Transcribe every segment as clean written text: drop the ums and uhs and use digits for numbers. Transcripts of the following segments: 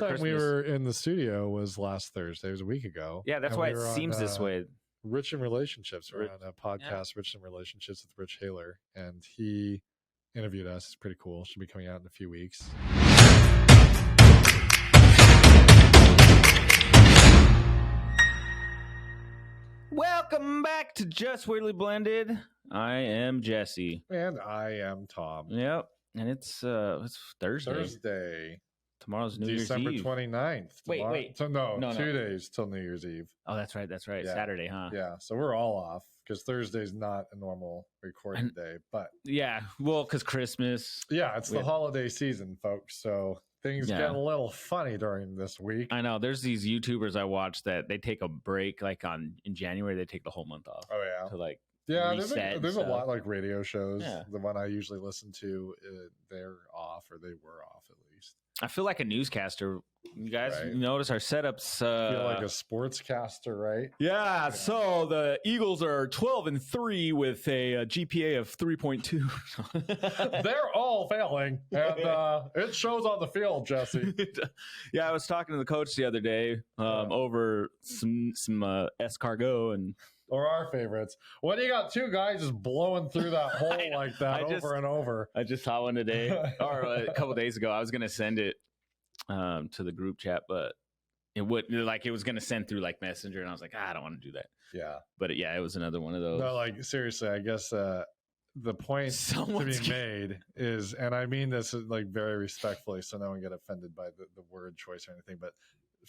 last time we were in the studio was last Thursday. It was a week ago. Yeah, that's why it seems this way. Rich in Relationships. We're on a podcast, Rich in Relationships with Rich Haler, and he interviewed us. It's pretty cool. Should be coming out in a few weeks. Welcome back to Just Weirdly Blended. I am Jesse. And I am Tom. Yep. And it's Thursday. Tomorrow's New December Year's Eve. 29th. Wait. So no, 2 days till New Year's Eve. Oh, that's right. Yeah. Saturday, huh? Yeah. So we're all off because Thursday's not a normal recording day. But yeah, well, because Christmas. Yeah, it's the holiday season, folks. So things get a little funny during this week. I know. There's these YouTubers I watch that they take a break, like in January, they take the whole month off. Oh, yeah. To like there's a lot like radio shows. Yeah. The one I usually listen to, they're off, or they were off at least. I feel like a newscaster. You guys notice our setups. I feel like a sportscaster, right? Yeah. So the Eagles are 12-3 with a GPA of 3.2. They're all failing, and it shows on the field, Jesse. Yeah, I was talking to the coach the other day over some escargot and. Or our favorites. When you got two guys just blowing through that hole like that over and over. I just saw one today, or a couple days ago. I was going to send it to the group chat, but it was going to send through like Messenger, and I was like, I don't want to do that. Yeah. But it was another one of those. No, like seriously, I guess the point to be made is, and I mean this like very respectfully, so no one get offended by the word choice or anything, but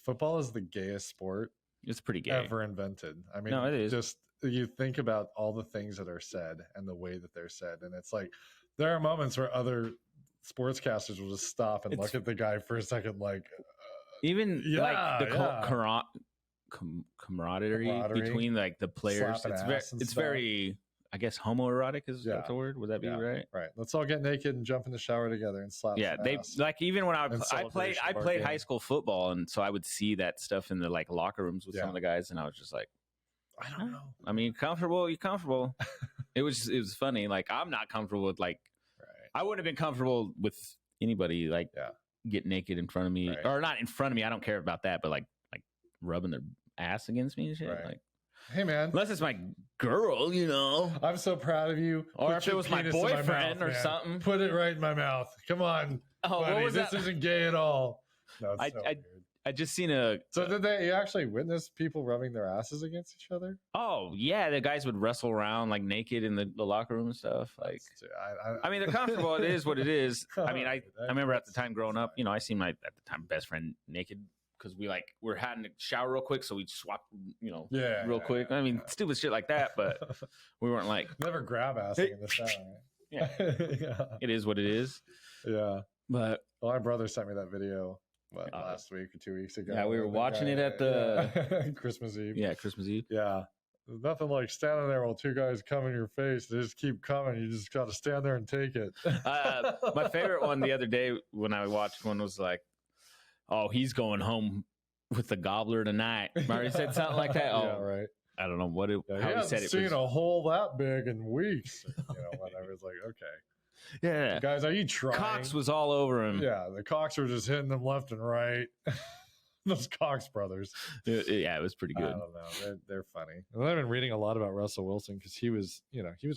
football is the gayest sport. It's pretty gay. Ever invented. I mean, no, it is. Just you think about all the things that are said and the way that they're said, and it's like there are moments where other sportscasters will just stop and look at the guy for a second, like even like the camaraderie between like the players. It's very. I guess homoerotic is that the word? Would that be right? Right. Let's all get naked and jump in the shower together and slap. Yeah, they like even when I played high school football, and so I would see that stuff in the like locker rooms with some of the guys, and I was just like, I don't know. I mean, comfortable? You comfortable? it was funny. Like I'm not comfortable with like, I wouldn't have been comfortable with anybody like get naked in front of me or not in front of me. I don't care about that, but like rubbing their ass against me and shit. Like. Hey man, unless it's my girl, you know. I'm so proud of you. Or if it was my boyfriend or something. Put it right in my mouth. Come on. Oh, buddy, what was this? Isn't gay at all. No, I just seen a. So did they actually witness people rubbing their asses against each other? Oh yeah, the guys would wrestle around like naked in the locker room and stuff. Like, I mean, they're comfortable. It is what it is. I mean, I remember at the time growing up, you know, I seen my at the time best friend naked. Because we're having to shower real quick, so we swap, you know, real quick. I mean, stupid shit like that, but we weren't like never grab assing in the shower. Yeah, it is what it is. Yeah, but my brother sent me that video last week or 2 weeks ago. Yeah, we were watching it at the Christmas Eve. Yeah, Christmas Eve. Yeah, there's nothing like standing there while two guys come in your face. They just keep coming. You just got to stand there and take it. My favorite one the other day when I watched one was like. Oh, he's going home with the gobbler tonight. Marty said something like that. Oh, yeah, right. I don't know what how he said it. Seen a hole that big in weeks. You know, when I was like, okay, yeah, guys, are you trying? Cox was all over him. Yeah, the Cox were just hitting them left and right. Those Cox brothers. Yeah, it was pretty good. I don't know. They're funny. And I've been reading a lot about Russell Wilson because he was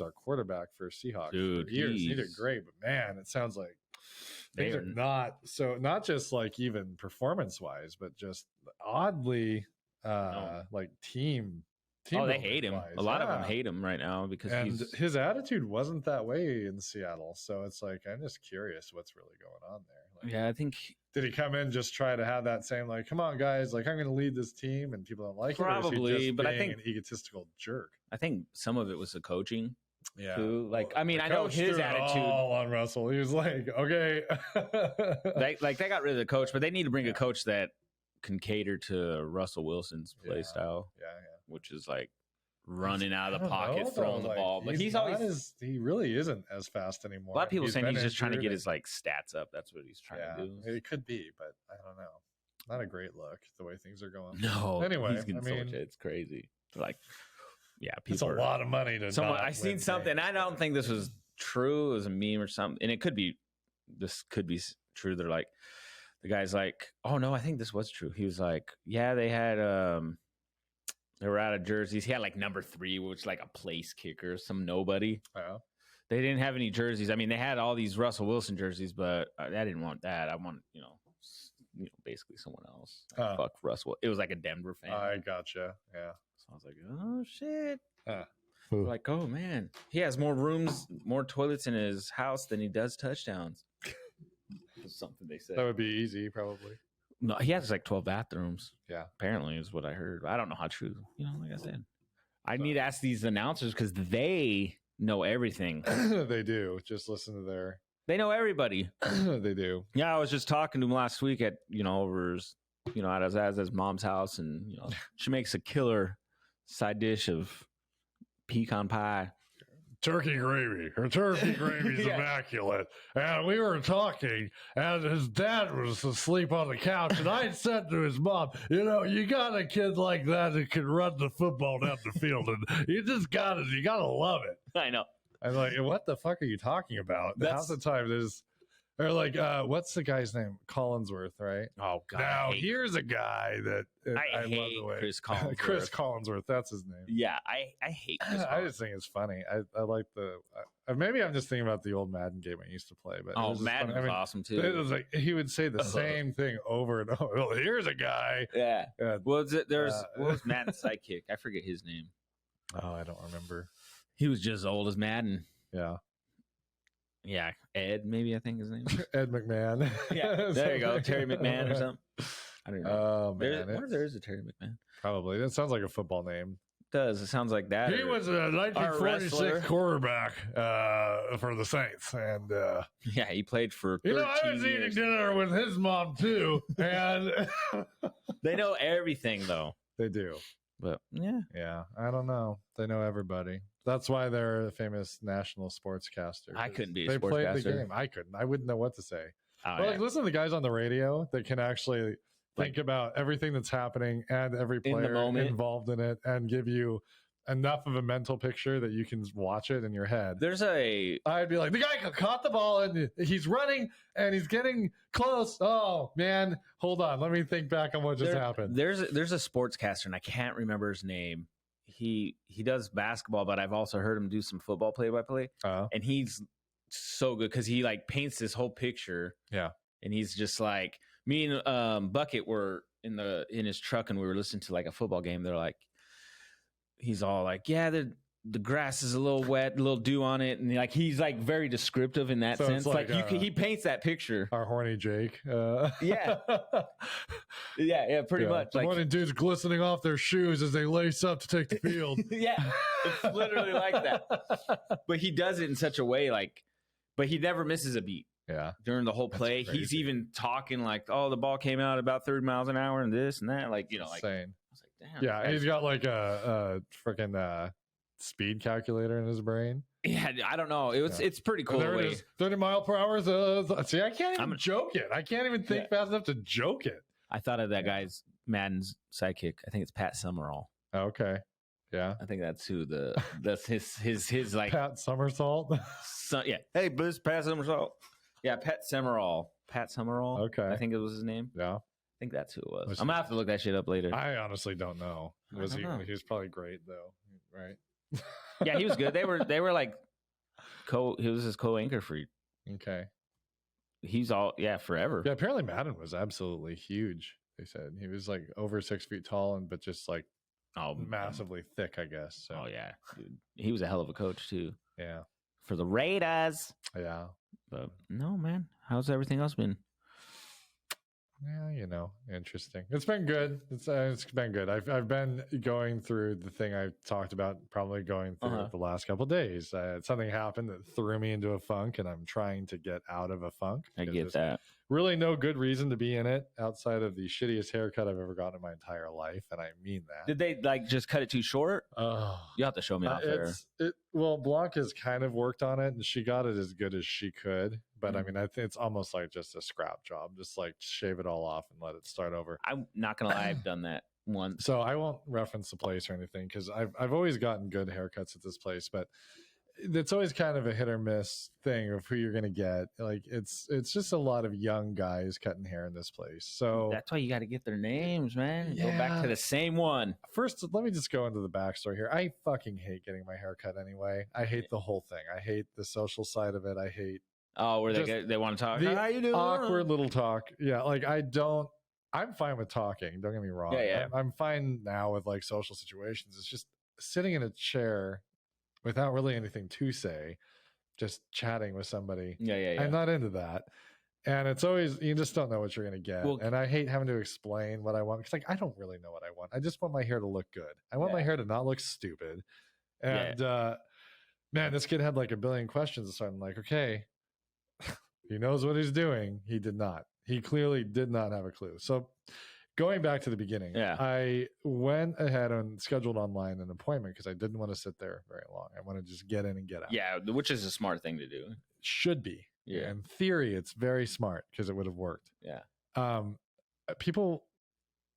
our quarterback for Seahawks for years. He did great, but man, it sounds like. Things are not just like even performance wise, but just oddly like team. Oh, they hate him. A lot of them hate him right now because his attitude wasn't that way in Seattle. So it's like I'm just curious what's really going on there. Like, yeah, I think did he come in just try to have that same like, come on guys, like I'm going to lead this team and people don't like it? Probably, but I think an egotistical jerk. I think some of it was the coaching. Yeah, like I mean, I know his attitude all on Russell. He was like, okay, they got rid of the coach, but they need to bring a coach that can cater to Russell Wilson's play style. Yeah, which is like running out of the pocket, throwing the ball. But he's always he really isn't as fast anymore. A lot of people saying he's just trying to get his like stats up. That's what he's trying to do. It could be, but I don't know. Not a great look the way things are going. No, anyway, he's getting so much. It's crazy. Like. Yeah, it's a lot of money to. I seen something. I don't think this was true. It was a meme or something, and it could be. This could be true. They're like, the guy's like, oh no, I think this was true. He was like, yeah, they had they were out of jerseys. He had like number 3, which is like a place kicker, some nobody. Oh. They didn't have any jerseys. I mean, they had all these Russell Wilson jerseys, but I didn't want that. I want, basically someone else. Fuck Russell. It was like a Denver fan. I gotcha. Yeah. So I was like, oh shit. Like, oh man, he has more rooms, more toilets in his house than he does touchdowns. That's something they said. That would be easy, probably. No, he has like 12 bathrooms. Yeah. Apparently is what I heard. I don't know how true. Like I said, I need to ask these announcers because they know everything. They do. Just listen to their. They know everybody. They do. Yeah, I was just talking to him last week at over at Azaz's mom's house, and she makes a killer side dish of pecan pie. Turkey gravy. Her turkey gravy is immaculate. And we were talking, and his dad was asleep on the couch, and I said to his mom, you got a kid like that who can run the football down the field, and you gotta love it. I know. I'm like, what the fuck are you talking about? Half the time there's, or like, what's the guy's name? Collinsworth, right? Oh God! Now here's a guy that I hate love the way Chris Collinsworth. Chris Collinsworth, that's his name. Yeah, I hate Chris I just think it's funny. I like maybe I'm just thinking about the old Madden game I used to play, but Madden was awesome too. It was like he would say the same thing over and over. Well, here's a guy. Yeah. Well, what was Madden's sidekick? I forget his name. Oh, I don't remember. He was just as old as Madden. Yeah. Yeah, Ed, maybe I think his name is. Ed McMahon. Yeah, there you go. Terry McMahon or something. I don't know. Oh, man. I wonder if there is a Terry McMahon. Probably. That sounds like a football name. It does. It sounds like that. He was a 1946 quarterback for the Saints. And yeah, he played for 13 I was eating dinner with his mom, too. And they know everything, though. They do. But, yeah. Yeah, I don't know. They know everybody. That's why they're a famous national sportscaster. I couldn't be a sportscaster. They played the game. I couldn't. I wouldn't know what to say. Oh, but listen to the guys on the radio that can actually think about everything that's happening and every player involved in it and give you enough of a mental picture that you can watch it in your head. I'd be like, the guy caught the ball and he's running and he's getting close. Oh man, hold on. Let me think back on what just happened. There's a sportscaster and I can't remember his name. He does basketball, but I've also heard him do some football play-by-play. And he's so good because he like paints this whole picture. Yeah. And he's just like, me and Bucket were in his truck and we were listening to like a football game. They're like, he's all like, yeah, the grass is a little wet, a little dew on it, and like he's like very descriptive in that sense. Like he paints that picture. Our horny Jake. Yeah, pretty much. The morning dudes glistening off their shoes as they lace up to take the field. Yeah, it's literally like that. But he does it in such a way, but he never misses a beat. Yeah, during the whole play, he's even talking like, "Oh, the ball came out about 30 miles an hour, and this and that." Like, insane. Like I was like, "Damn." Yeah, he's got like a freaking speed calculator in his brain. Yeah, I don't know. It's pretty cool. There it is. 30 mile per hour. See, I can't even joke it. I can't even think fast enough to joke it. I thought of that guy's Madden's sidekick. I think it's Pat Summerall. Okay. Yeah. I think that's that's his like Pat Somersault. Yeah. Hey, Bliss, Pat Summersault. Yeah, Pat Summerall. Okay. I think it was his name. Yeah. I think that's who it was. I'm gonna have to look that shit up later. I honestly don't know. He was probably great though, right? Yeah, he was good. They were like he was his co-anchor for. Okay. He's all forever. Yeah, apparently Madden was absolutely huge. They said he was like over 6 feet tall but just like massively thick, I guess. So. Oh yeah, dude. He was a hell of a coach too. Yeah. For the Raiders. Yeah. But no, man. How's everything else been? Yeah, interesting. It's been good. It's been good. I've been going through the thing I talked about, probably going through the last couple of days. Something happened that threw me into a funk, and I'm trying to get out of a funk. I get that. Really no good reason to be in it outside of the shittiest haircut I've ever gotten in my entire life, and I mean that. Did they like just cut it too short? Oh, you have to show me off there. Well, Blanca's kind of worked on it, and she got it as good as she could. But I mean, I think it's almost like just a scrap job. Just like shave it all off and let it start over. I'm not gonna lie, I've done that once. So I won't reference the place or anything because I've always gotten good haircuts at this place, but it's always kind of a hit or miss thing of who you're going to get. Like it's just a lot of young guys cutting hair in this place. So that's why you got to get their names, man. Go back to the same one. First, let me just go into the backstory here. I fucking hate getting my hair cut anyway. I hate the whole thing. I hate the social side of it. I hate where they want to talk. How you doing? Awkward little talk. Yeah, like I'm fine with talking. Don't get me wrong. Yeah. I'm fine now with like social situations. It's just sitting in a chair without really anything to say, just chatting with somebody. Yeah. I'm not into that. And it's always, you just don't know what you're going to get. And I hate having to explain what I want because, like, I don't really know what I want. I just want my hair to look good. I want my hair to not look stupid. And, man, this kid had like a billion questions. So I'm like, okay, he knows what he's doing. He did not. He clearly did not have a clue. So going back to the beginning, I went ahead and scheduled online an appointment because I didn't want to sit there very long. I want to just get in and get out. Yeah, which is a smart thing to do. Should be. Yeah. In theory, it's very smart because it would have worked. Yeah. People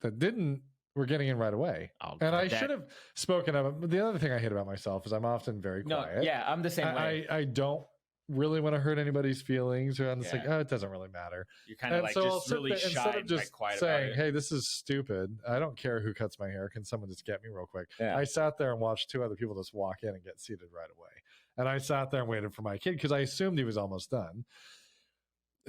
that didn't were getting in right away. And I should have spoken up. The other thing I hate about myself is I'm often very quiet. No, yeah, I'm the same way. I don't really want to hurt anybody's feelings, or I'm just like, oh, it doesn't really matter. You're kind of like just really shy instead of just like quiet saying, about it. hey, this is stupid. I don't care who cuts my hair. Can someone just get me real quick? Yeah. I sat there and watched two other people just walk in and get seated right away. And I sat there and waited for my kid because I assumed he was almost done.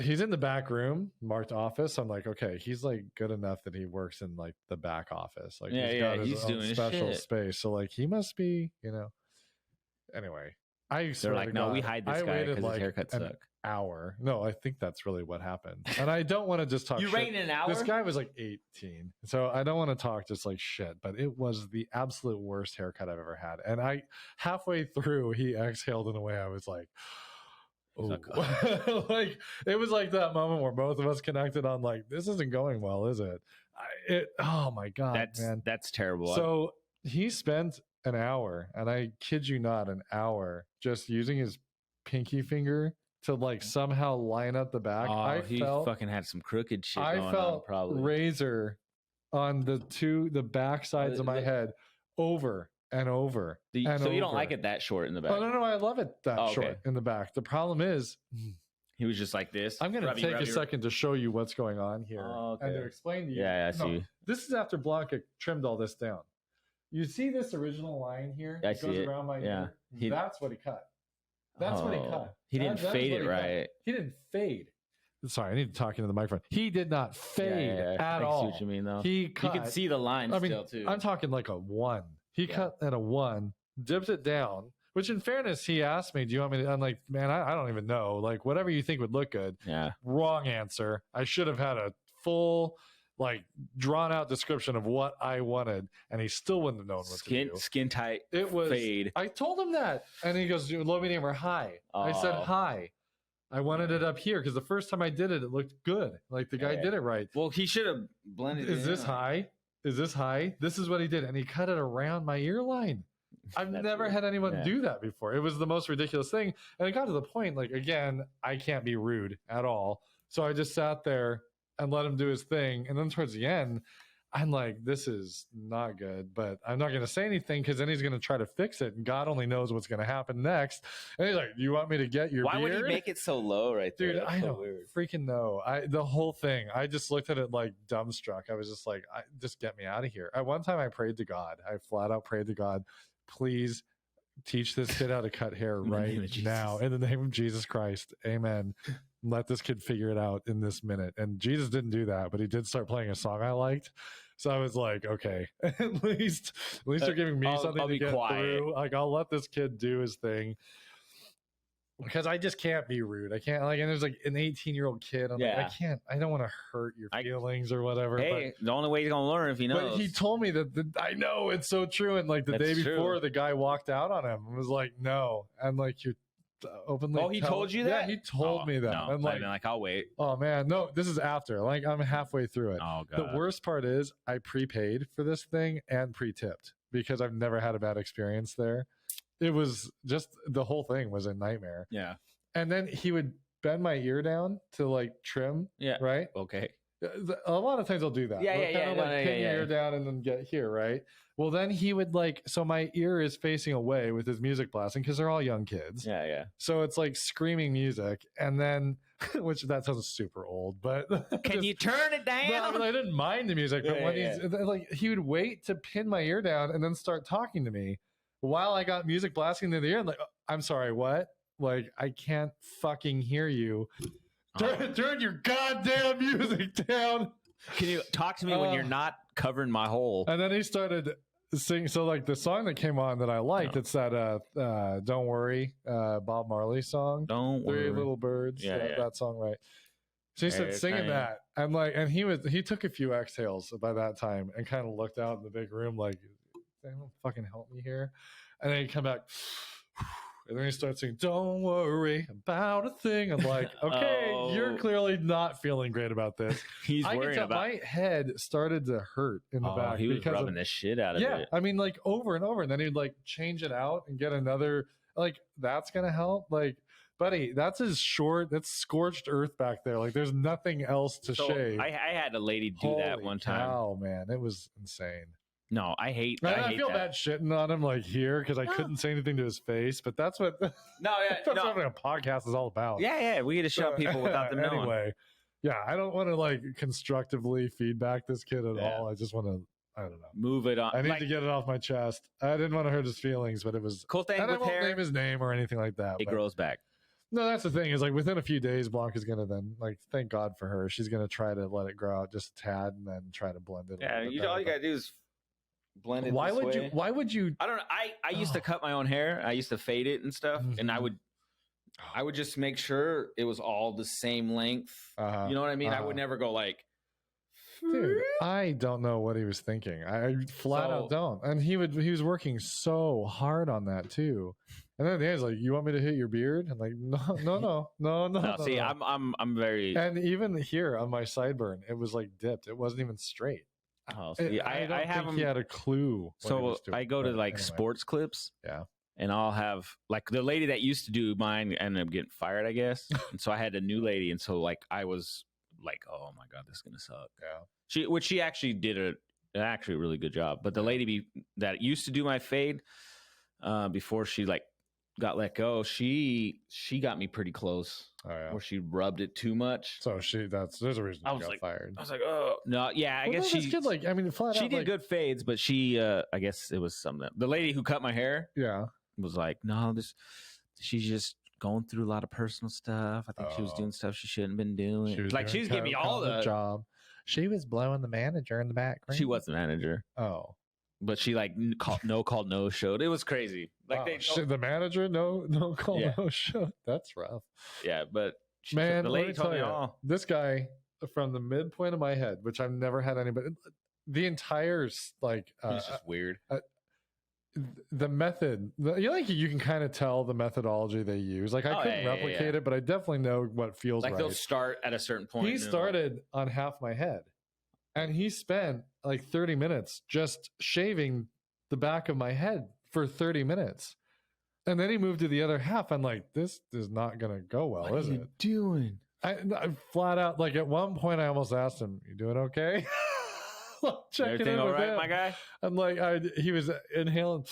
He's in the back room marked office. I'm like, okay, he's like good enough that he works in like the back office. Like he's got his own special space. So like he must be, anyway. They're like, no, we hide this guy because his haircut suck. Hour. No, I think that's really what happened. And I don't want to just talk You shit. rate in an hour? This guy was like 18. So I don't want to talk just like shit, but it was the absolute worst haircut I've ever had. And I halfway through, he exhaled in a way I was like, oh. Like it was like that moment where both of us connected on like, this isn't going well, is it? Oh my God, man. That's terrible. So he spent an hour, and I kid you not, an hour just using his pinky finger to like somehow line up the back. He fucking had some crooked shit going on, probably. Razor on the back sides of my head over and over. So you don't like it that short in the back? Oh, no, I love it that short in the back. The problem is he was just like this. I'm going to take a second to show you what's going on here and to explain to you. Yeah, I see. This is after Blanca trimmed all this down. You see this original line here? I see it. Around my ear. That's what he cut. That's what he cut. He didn't fade it right. He didn't fade. Sorry, I need to talk into the microphone. He did not fade at all. I see what you mean, though. He cut. You can see the line still, too. I'm talking like a 1. He cut at a 1, dipped it down, which in fairness, he asked me, do you want me to? I'm like, man, I don't even know. Like, whatever you think would look good. Yeah. Wrong answer. I should have had a full, like, drawn out description of what I wanted, and he still wouldn't have known what to do. Skin tight. It was fade. I told him that, and he goes, low, medium, or high. I said high. I wanted it up here because the first time I did it, it looked good. Like the guy did it right. Well, he should have blended it. Is this high? Is this high? This is what he did, and he cut it around my ear line. I've never had anyone do that before. It was the most ridiculous thing, and it got to the point. Like again, I can't be rude at all, so I just sat there and let him do his thing. And then towards the end, I'm like, this is not good, but I'm not going to say anything because then he's going to try to fix it. And God only knows what's going to happen next. And he's like, you want me to get your beard? Why would he make it so low right there? Dude, I don't freaking know. The whole thing, I just looked at it like dumbstruck. I was just like, just get me out of here. At one time I prayed to God. I flat out prayed to God, please teach this kid how to cut hair right now. In the name of Jesus Christ. Amen. Let this kid figure it out in this minute. And Jesus didn't do that, but he did start playing a song I liked. So I was like, okay, at least they're giving me something to get through. Like, I'll let this kid do his thing because I just can't be rude. I can't, like, and there's like an 18-year-old kid. I'm like, I don't want to hurt your feelings or whatever. Hey, but the only way he's going to learn if he knows. But he told me that I know it's so true. And like the day before, the guy walked out on him and was like, no. And like, you're openly. Oh, he told you that? Yeah, he told me that. No, I'm like, I'll wait. Oh man, no, this is after. Like I'm halfway through it. Oh god. The worst part is I prepaid for this thing and pre-tipped because I've never had a bad experience there. It was just the whole thing was a nightmare. Yeah. And then he would bend my ear down to like trim. Yeah. Right. Okay. A lot of times I'll do that. Yeah, Kind of pin your ear down and then get here, right? Well, then he would so my ear is facing away with his music blasting because they're all young kids. Yeah, yeah. So it's like screaming music, and then, which that sounds super old, but can you turn it down? I didn't mind the music, but when he would wait to pin my ear down and then start talking to me while I got music blasting in the ear. I'm like, I'm sorry, what? Like, I can't fucking hear you. Turn your goddamn music down. Can you talk to me when you're not covering my hole? And then he started singing. So like the song that came on that I liked, it's that Don't Worry, Bob Marley song. Don't Worry. 3 Little Birds. That song, right? So he started singing that. And he took a few exhales by that time and kind of looked out in the big room like, anyone fucking help me here? And then he'd come back. And then he starts saying, don't worry about a thing. I'm like, okay, you're clearly not feeling great about this. He's worried about my head started to hurt in the back. He was rubbing the shit out of it. Yeah, I mean, like over and over. And then he'd like change it out and get another, like, that's going to help. Like, buddy, that's scorched earth back there. Like, there's nothing else to shave. I had a lady do that one time. Oh, man, it was insane. No, I hate I feel bad shitting on him like here because I couldn't say anything to his face, but that's what what a podcast is all about. Yeah, we get to show people without them knowing. Anyway, yeah, I don't want to like constructively feedback this kid at all. I just want to, I don't know, move it on. I need to get it off my chest. I didn't want to hurt his feelings, but it was cool thing. And I won't name his name or anything like that. It grows back. No, that's the thing is like within a few days, Blanca's gonna then like thank God for her. She's gonna try to let it grow out just a tad and then try to blend it. Yeah, all you gotta do is blend it. Why would you? I don't know. I used to cut my own hair. I used to fade it and stuff, and I would just make sure it was all the same length. You know what I mean? I would never go like. Dude, I don't know what he was thinking. I flat out don't. And he was working so hard on that too. And then he's like, "You want me to hit your beard?" I'm like, "No." See, I'm very. And even here on my sideburn, it was like dipped. It wasn't even straight. Oh, see, I don't think he had a clue. So I go to like sports clips. Yeah. And I'll have like the lady that used to do mine ended up getting fired, I guess. And so I had a new lady. And so like I was like, oh my God, this is going to suck. Yeah. She actually did an actually really good job. But the lady that used to do my fade before she like got let go, she got me pretty close. Oh, yeah. Where she rubbed it too much. So there's a reason she got fired. I was like, oh no, yeah. I guess she did like, I mean, flat she out, did like, good fades, but she I guess it was something. The lady who cut my hair, was like, no, she's just going through a lot of personal stuff. I think she was doing stuff she shouldn't have been doing. She was giving me all the job. She was blowing the manager in the background. She was the manager. Oh. But she like called no showed. It was crazy. Like the manager no call no show. That's rough. Yeah, but man, the lady told me all. This guy from the midpoint of my head, which I've never had anybody. The entire like it's just weird. The method, you can kind of tell the methodology they use. Like I couldn't replicate it, but I definitely know what feels like right. They'll start at a certain point. He started on half my head. And he spent like 30 minutes just shaving the back of my head for 30 minutes. And then he moved to the other half. I'm like, this is not going to go well, is it? What are you doing? I flat out, like at one point I almost asked him, you doing okay? Everything all right, my guy? I'm like, he was inhaling.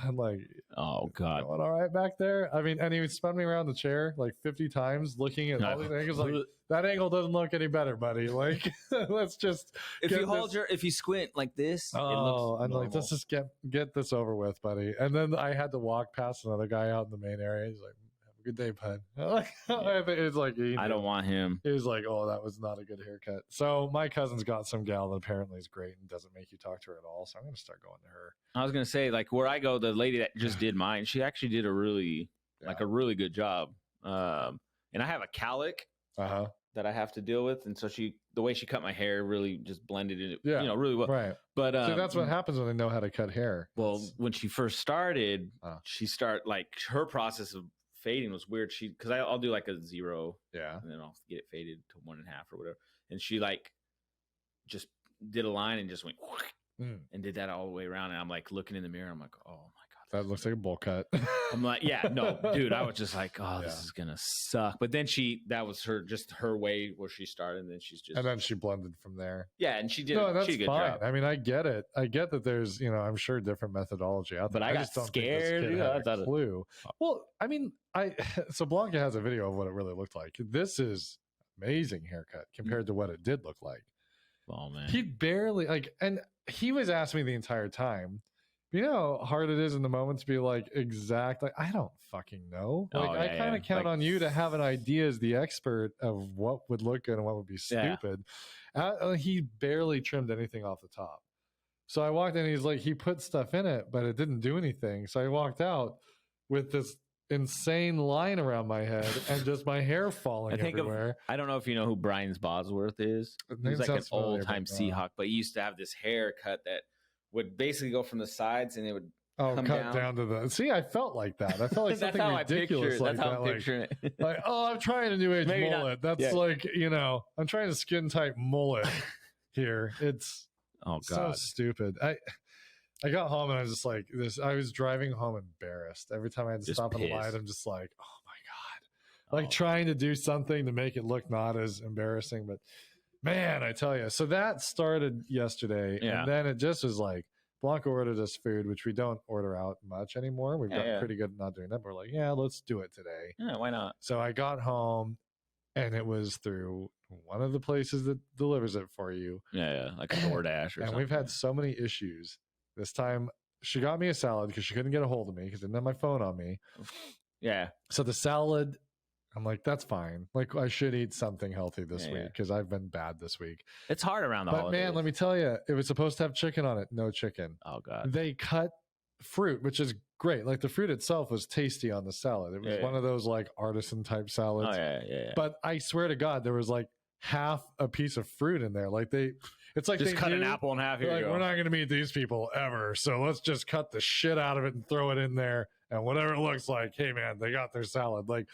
I'm like, oh God, going all right back there? I mean, and he would spun me around the chair like 50 times looking at all these angles. Like, that angle doesn't look any better, buddy. Like, let's just if you squint like this, it looks I'm normal. like, let's just get this over with, buddy. And then I had to walk past another guy out in the main area. He's like, have a good day, bud. It's like, I don't want him. He was like, oh, that was not a good haircut. So my cousin's got some gal that apparently is great and doesn't make you talk to her at all. So I'm going to start going to her. I was going to say, like, where I go, the lady that just did mine, she actually did a really good job. And I have a cowlick that I have to deal with. And so the way she cut my hair really just blended it, really well. Right. But so that's what happens when they know how to cut hair. Well, when she first started, her process of fading was weird. Because I'll do like a 0, and then I'll get it faded to 1.5 or whatever. And she like just did a line and just went and did that all the way around. And I'm like looking in the mirror. I'm like, oh my God, That looks like a bowl cut. I'm like, yeah, no, dude. I was just like, oh, this is gonna suck. But then that was her way where she started, and then and then she blended from there. Yeah, and she did. No, that's she did a good fine. job. I mean, I get it. I get that there's, I'm sure different methodology out there. But I just don't scared. Think this kid had a clue. Well, I mean, so Blanca has a video of what it really looked like. This is amazing haircut compared to what it did look like. Oh man, he barely and he was asking me the entire time. You know how hard it is in the moment to be like, exactly. I don't fucking know. Like, I kind of count on you to have an idea as the expert of what would look good and what would be stupid. He barely trimmed anything off the top. So I walked in, he's like, he put stuff in it, but it didn't do anything. So I walked out with this insane line around my head and just my hair falling everywhere. I don't know if you know who Brian Bosworth is. He's like an old-time Seahawk, but he used to have this haircut that would basically go from the sides and it would come down to the. See, I felt like that. I felt like something ridiculous like that. That's how I'm picturing it. Like, I'm trying a new age mullet. That's like, I'm trying a skin tight mullet here. It's so stupid. I got home and I was just like this. I was driving home embarrassed. Every time I had to stop at a light, I'm just like, oh my God. Like trying to do something to make it look not as embarrassing, but man, I tell you. So that started yesterday, and then it just was like Blanca ordered us food, which we don't order out much anymore. We've gotten pretty good at not doing that. But we're like, let's do it today. Yeah, why not? So I got home, and it was through one of the places that delivers it for you. Yeah, like a DoorDash or something. And we've had so many issues. This time, she got me a salad because she couldn't get a hold of me because I didn't have my phone on me. Yeah. So the salad, I'm like, that's fine. Like, I should eat something healthy this week because I've been bad this week. It's hard around the holidays. But man, let me tell you, it was supposed to have chicken on it. No chicken. Oh, God. They cut fruit, which is great. Like, the fruit itself was tasty on the salad. It was one of those, like, artisan type salads. Oh, yeah. But I swear to God, there was, like, half a piece of fruit in there. Like, it's like just cut an apple in half. Here like, we're not going to meet these people ever. So let's just cut the shit out of it and throw it in there. And whatever it looks like, hey, man, they got their salad. Like,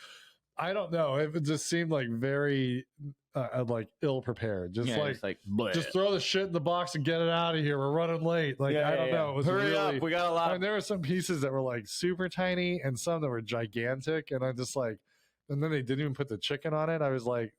I don't know. It just seemed like very like ill prepared. Just just throw the shit in the box and get it out of here. We're running late. Like, I don't know. It was Hurry up. We got a lot. And there were some pieces that were like super tiny and some that were gigantic. And I'm just like, and then they didn't even put the chicken on it. I was like,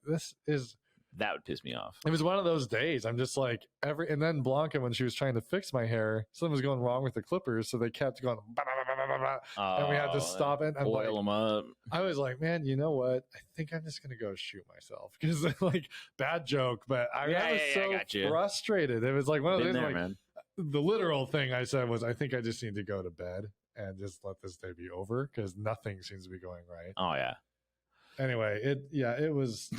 that would piss me off. It was one of those days. I'm just like and then Blanca, when she was trying to fix my hair, something was going wrong with the clippers, so they kept going bah, bah, bah, bah, bah, bah, and we had to stop it. Oil them up. I was like, man, you know what? I think I'm just gonna go shoot myself because like bad joke, but I was so frustrated. It was like one of those like, man. The literal thing I said was, I think I just need to go to bed and just let this day be over because nothing seems to be going right. Oh yeah. Anyway, it was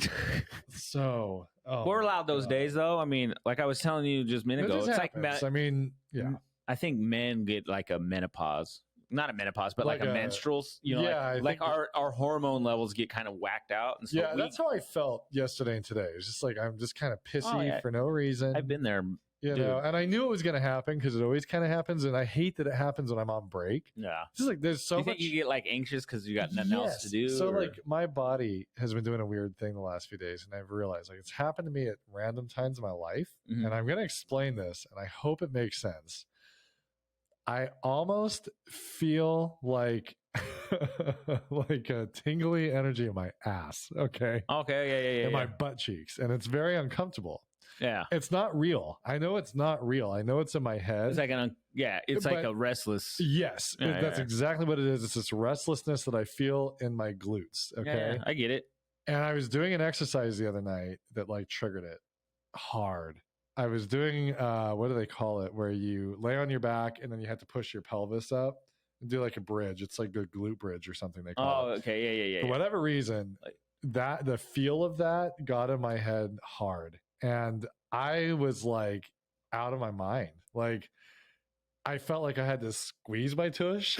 so. We're allowed those days, though. I mean, like I was telling you just a minute ago, it's happens. Like, I mean, yeah. I think men get like a menopause, not a menopause, but like a menstrual. Like our hormone levels get kind of whacked out. And so that's how I felt yesterday and today. It's just like I'm just kind of pissy for no reason. I've been there. You know, and I knew it was going to happen because it always kind of happens, and I hate that it happens when I'm on break. Yeah, just like there's so much. Do you think you get like anxious because you got nothing else to do? So like my body has been doing a weird thing the last few days, and I've realized like it's happened to me at random times in my life, and I'm going to explain this, and I hope it makes sense. I almost feel like like a tingly energy in my ass. Okay, yeah, in my butt cheeks, and it's very uncomfortable. Yeah, it's not real. I know it's not real. I know it's in my head. It's like like a restless. Yes, that's exactly what it is. It's this restlessness that I feel in my glutes. Okay, I get it. And I was doing an exercise the other night that like triggered it hard. I was doing what do they call it? Where you lay on your back and then you have to push your pelvis up and do like a bridge. It's like the glute bridge or something they call it. Oh, okay, yeah. For whatever reason, that the feel of that got in my head hard. And I was like out of my mind. Like I felt like I had to squeeze my tush.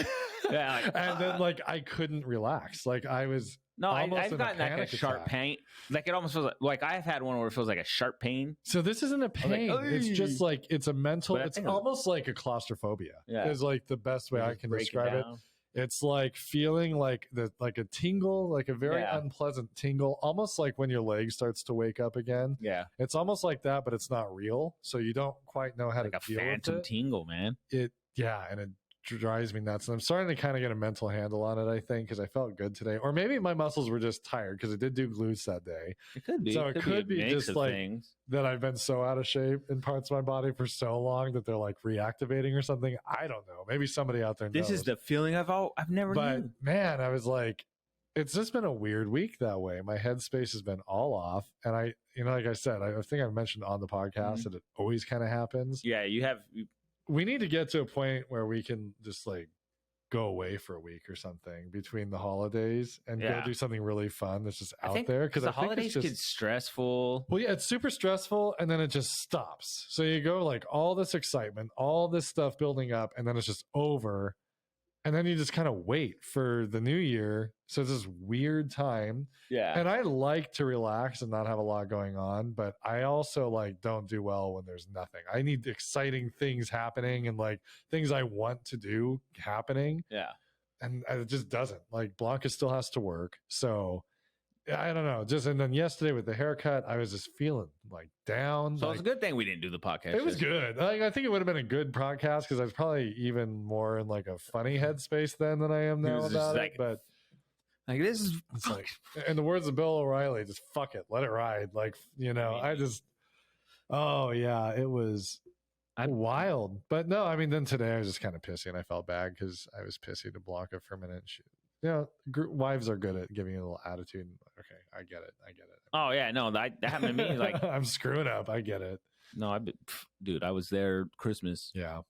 Yeah. And then like I couldn't relax. Like I was I've gotten like a sharp pain. Like it almost feels like I've had one where it feels like a sharp pain. So this isn't a pain. It's just like it's a mental. It's almost like a claustrophobia. Yeah, is like the best way I can describe it. It's like feeling like a tingle, like a very unpleasant tingle, almost like when your leg starts to wake up again. Yeah, it's almost like that, but it's not real, so you don't quite know how to deal with it. Like a phantom tingle, man. And it drives me nuts. And I'm starting to kind of get a mental handle on it, I think, because I felt good today. Or maybe my muscles were just tired because I did do glutes that day. It could be. So it could be just like things. that I've been so out of shape in parts of my body for so long that they're like reactivating or something. I don't know. Maybe somebody out there knows. This is the feeling I've never But knew. man, I was like, it's just been a weird week that way. My headspace has been all off. And I, like I said, I think I've mentioned on the podcast that it always kind of happens. Yeah, we need to get to a point where we can just like go away for a week or something between the holidays and go do something really fun that's just out there. Because the holidays get stressful. Well, yeah, it's super stressful, and then it just stops. So you go like all this excitement, all this stuff building up, and then it's just over. And then you just kind of wait for the new year. So it's this weird time. Yeah. And I like to relax and not have a lot going on, but I also like don't do well when there's nothing. I need exciting things happening and like things I want to do happening. Yeah. And it just doesn't. Like Blanca still has to work. So I don't know. And then yesterday with the haircut, I was just feeling like down. So it's a good thing we didn't do the podcast. It was good. I think it would have been a good podcast because I was probably even more in like a funny headspace then than I am now about it. But like this is it's like, in the words of Bill O'Reilly, just fuck it, let it ride. Like it was wild. But no, I mean, then today I was just kind of pissy and I felt bad because I was pissy to Blanca for a minute. Wives are good at giving you a little attitude. Okay, I get it. Oh yeah, no, that happened to me. Like I'm screwing up. I get it. No, dude, I was there Christmas. Yeah.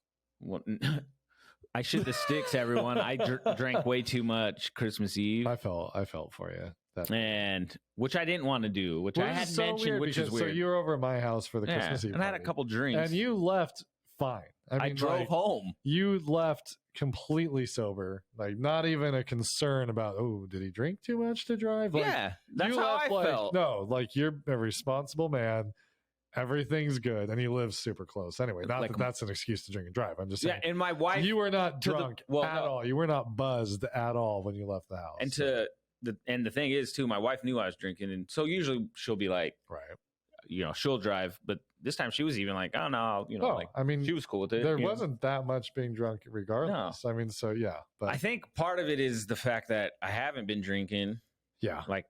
I shit the sticks, everyone. I drank way too much Christmas Eve. I felt for you. And which I didn't want to do, which I had mentioned, which is weird. So you were over at my house for the Christmas Eve and I had a couple drinks. And you left fine. I drove home. You left completely sober, like not even a concern about, did he drink too much to drive? Like, yeah, that's how I felt. No, like you're a responsible man. Everything's good, and he lives super close. Anyway, not like, that's an excuse to drink and drive. I'm just saying. Yeah, and my wife, you were not drunk at all. You were not buzzed at all when you left the house. And the thing is, too, my wife knew I was drinking, and so usually she'll be like, right, she'll drive, but this time she was even like, oh no, I mean, she was cool with it. There wasn't that much being drunk, regardless. No. I mean, so yeah, but I think part of it is the fact that I haven't been drinking, like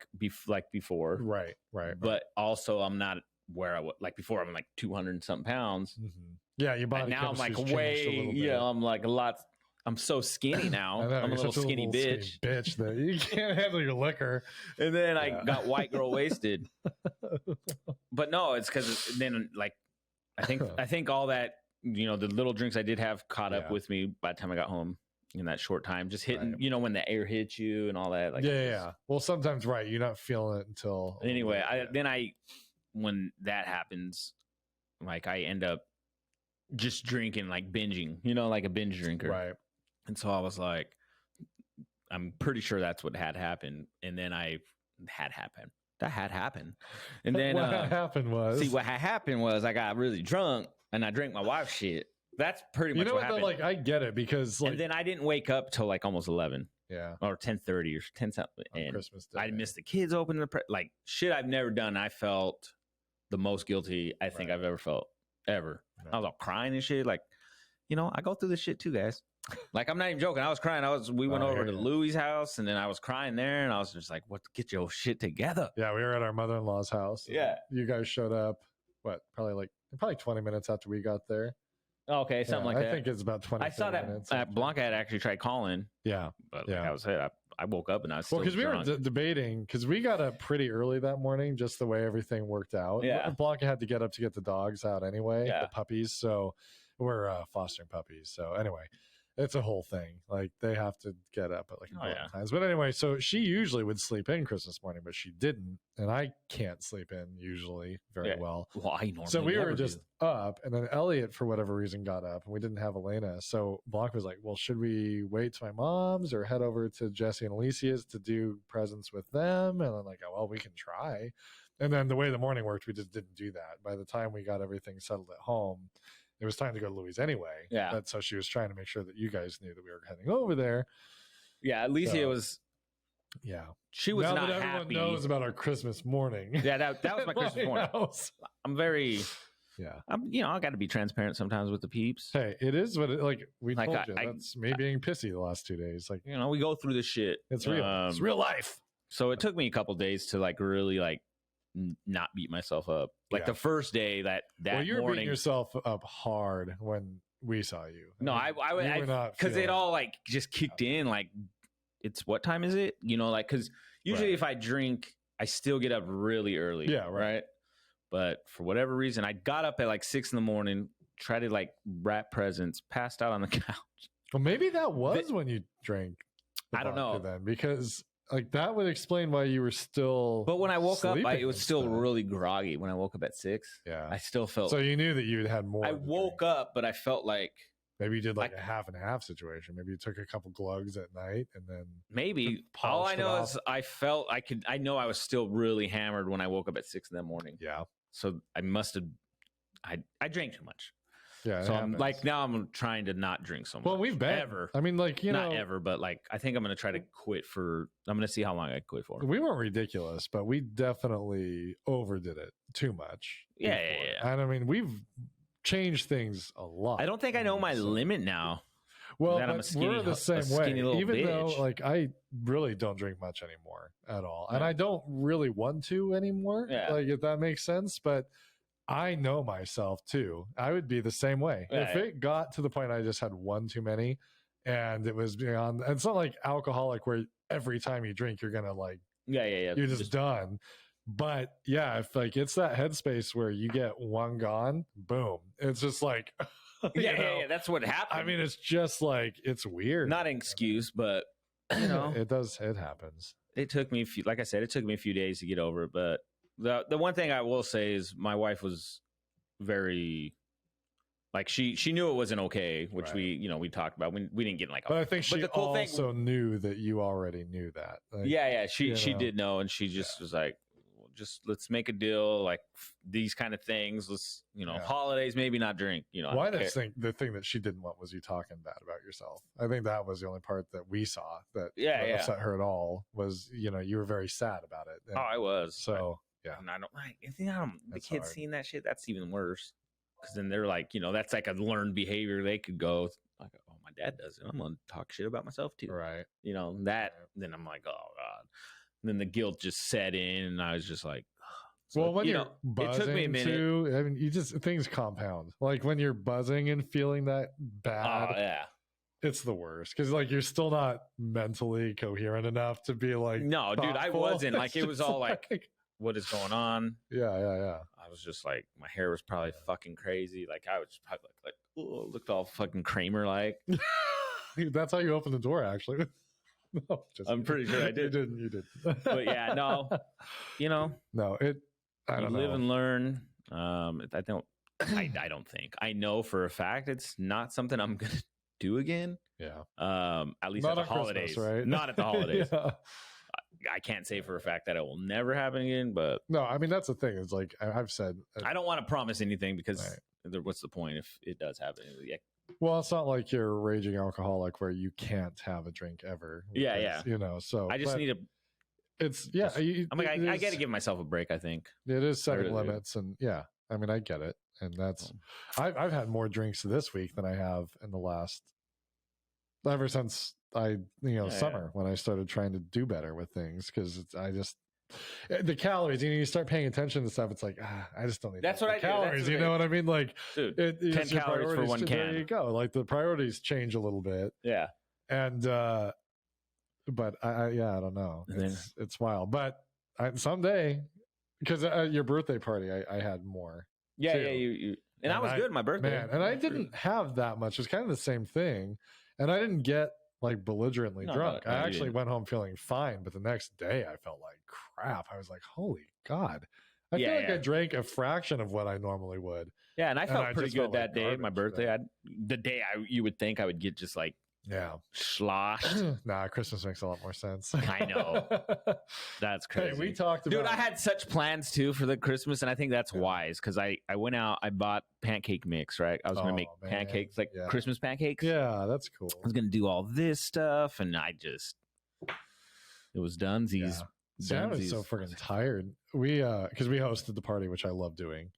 before, right. But also, I'm not where I was like before. I'm like 200 and something pounds. Mm-hmm. Yeah, your body. And now I'm like way, I'm like a lot. I'm so skinny now. I'm a little skinny bitch. Bitch that you can't handle your liquor. And then I got white girl wasted. But no, it's because then like I think all that the little drinks I did have caught up with me by the time I got home in that short time. Just hitting, when the air hits you and all that. Like Well, sometimes you're not feeling it until anyway. When that happens, like I end up just drinking, like binging, like a binge drinker. Right. And so I was like, I'm pretty sure that's what had happened. And then that had happened. And then what happened was I got really drunk and I drank my wife's shit. That's pretty much what happened. Like I get it because and then I didn't wake up till like almost 11. Yeah. Or 10:30 or 10 something. And Christmas Day. I missed the kids opening like shit I've never done. I felt the most guilty I think I've ever felt ever. No. I was all crying and shit. Like, I go through this shit too, guys. Like, I'm not even joking. I was crying. We went over to Louie's house and then I was crying there and I was just like, get your shit together. Yeah. We were at our mother-in-law's house. Yeah. You guys showed up, probably 20 minutes after we got there. Okay. Something like that. I think it's about 20 minutes. I saw that Blanca had actually tried calling. Yeah. But like I was saying, I woke up and I was still because we were debating because we got up pretty early that morning, just the way everything worked out. Yeah, Blanca had to get up to get the dogs out anyway, the puppies. So we're fostering puppies. So anyway, it's a whole thing. Like they have to get up at like times. But anyway, so she usually would sleep in Christmas morning, but she didn't, and I can't sleep in usually very well. Well, I normally so we were just up, and then Elliot for whatever reason got up, and we didn't have Elena. So Blanca was like, "Well, should we wait to my mom's or head over to Jesse and Alicia's to do presents with them?" And I'm like, "Oh, well, we can try." And then the way the morning worked, we just didn't do that. By the time we got everything settled at home, it was time to go to Louie's anyway. Yeah. But so she was trying to make sure that you guys knew that we were heading over there. Yeah, Alicia was. Yeah, she was now not that everyone happy. Knows about our Christmas morning. Yeah, that was my Christmas morning. I'm very. Yeah. I got to be transparent sometimes with the peeps. Hey, it is what it, like we told you. That's me being pissy the last 2 days. Like, we go through this shit. It's real. It's real life. So it took me a couple days to like really like not beat myself up. Like the first day that you were morning, beating yourself up hard when we saw you. No, I because it all like just kicked in. Like, it's what time is it? Like because usually if I drink, I still get up really early. Yeah, right. But for whatever reason, I got up at like 6 a.m, tried to like wrap presents, passed out on the couch. Well, maybe that was when you drank. I don't know then, because like that would explain why you were still. But when I woke up, it was still really groggy. When I woke up at 6, I still felt. So you knew that you had more. I woke up, but I felt like maybe you did like a half and half situation. Maybe you took a couple glugs at night and then maybe. All I know is I felt I know I was still really hammered when I woke up at 6 in the morning. Yeah. So I must have. I drank too much. Yeah. So I'm like now I'm trying to not drink so much. Well, we've been ever. I mean, like not ever, but like I think I'm gonna try to quit for. I'm gonna see how long I quit for. We weren't ridiculous, but we definitely overdid it too much. Yeah. And I mean, we've changed things a lot. I don't think I know my limit now. Well, but we're the same way. Even though, like, I really don't drink much anymore at all, and I don't really want to anymore. Yeah. Like, if that makes sense. But I know myself too. I would be the same way if it got to the point I just had one too many, and it was beyond. And it's not like alcoholic where every time you drink you're gonna like you're just done. But yeah, if like it's that headspace where you get one gone, boom, it's just like. Yeah, that's what happened. I mean, it's just like it's weird. Not an excuse, but it happens. It took me, like I said, it took me a few days to get over it. But the one thing I will say is my wife was very, like she knew it wasn't okay, which we talked about. We didn't get like. But I think she also knew that you already knew that. Like, she did know, and she just was like. Just let's make a deal, like these kind of things. Let's, holidays, maybe not drink. Well, I just think the thing that she didn't want was you talking bad about yourself. I think that was the only part that we saw that upset her at all. Was you were very sad about it. And I was. So and I don't like. The kids seeing that shit. That's even worse because then they're like, that's like a learned behavior. They could go like, oh, my dad does it. I'm gonna talk shit about myself too. Right. Then I'm like, oh god. And then the guilt just set in, and I was just like, well, when you're buzzing, it took me a minute. Too, I mean, things compound. Like when you're buzzing and feeling that bad, it's the worst because like you're still not mentally coherent enough to be like, no, dude, I wasn't. Like it was all like, what is going on? Yeah. I was just like, my hair was probably fucking crazy. Like I was probably like, oh, looked all fucking Kramer like. That's how you opened the door, actually. No, I'm pretty sure I did. You did. But yeah, no, No, I don't know. Live and learn. I don't think. I know for a fact it's not something I'm going to do again. Yeah. At least not at the holidays. Christmas, right? Not at the holidays. I can't say for a fact that it will never happen again, but. No, I mean, that's the thing. It's like I've said. I don't want to promise anything because what's the point if it does happen? Yeah. Well, it's not like you're a raging alcoholic where you can't have a drink ever. Yeah. So I just need to. It's I got to give myself a break. I think it is setting limits, and I mean, I get it, and that's. I've had more drinks this week than I have in the last. Ever since summer when I started trying to do better with things because the calories, you start paying attention to stuff. It's like, I just don't need that's what I calories. Do. You know what I mean? Like, dude, 10 calories for one can. There you go. Like the priorities change a little bit. Yeah. And, but I don't know. It's wild. But someday, because at your birthday party, I had more. Yeah. Too. Yeah. You and I was good. My birthday. Man, and I didn't have that much. It was kind of the same thing. And I didn't get like belligerently drunk. I actually went home feeling fine, but the next day I felt like crap. I was like, holy God. I feel like I drank a fraction of what I normally would. Yeah, and I felt pretty good that day, my birthday. The day you would think I would get just like sloshed. Nah, Christmas makes a lot more sense. I know. That's crazy. Hey, we talked about... Dude, I had such plans too for the Christmas, and I think that's wise because I went out, I bought pancake mix, right? I was going to make pancakes, like Christmas pancakes. Yeah, that's cool. I was going to do all this stuff, and it was dunsies. Yeah. See, I was so freaking tired. We, because we hosted the party, which I love doing.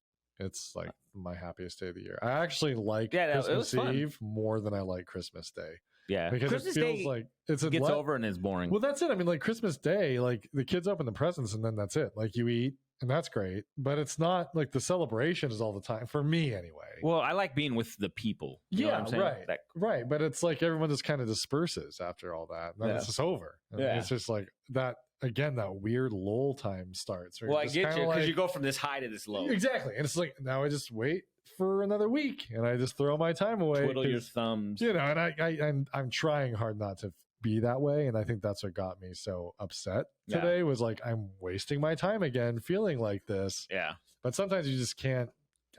It's like my happiest day of the year. I actually like Christmas Eve more than I like Christmas Day. Yeah, because Christmas it feels Day like it gets over and it's boring. Well, that's it. I mean, like Christmas Day, like the kids open the presents and then that's it. Like you eat and that's great, but it's not like the celebration is all the time for me anyway. Well, I like being with the people. You know what I'm saying? Right. But it's like everyone just kind of disperses after all that. And then it's just over. And it's just like that. Again, that weird lull time starts. Well, I get you because you go from this high to this low. Exactly, and it's like now I just wait for another week, and I just throw my time away. Twiddle your thumbs, and I'm trying hard not to be that way, and I think that's what got me so upset today. Was like I'm wasting my time again, feeling like this. Yeah, but sometimes you just can't.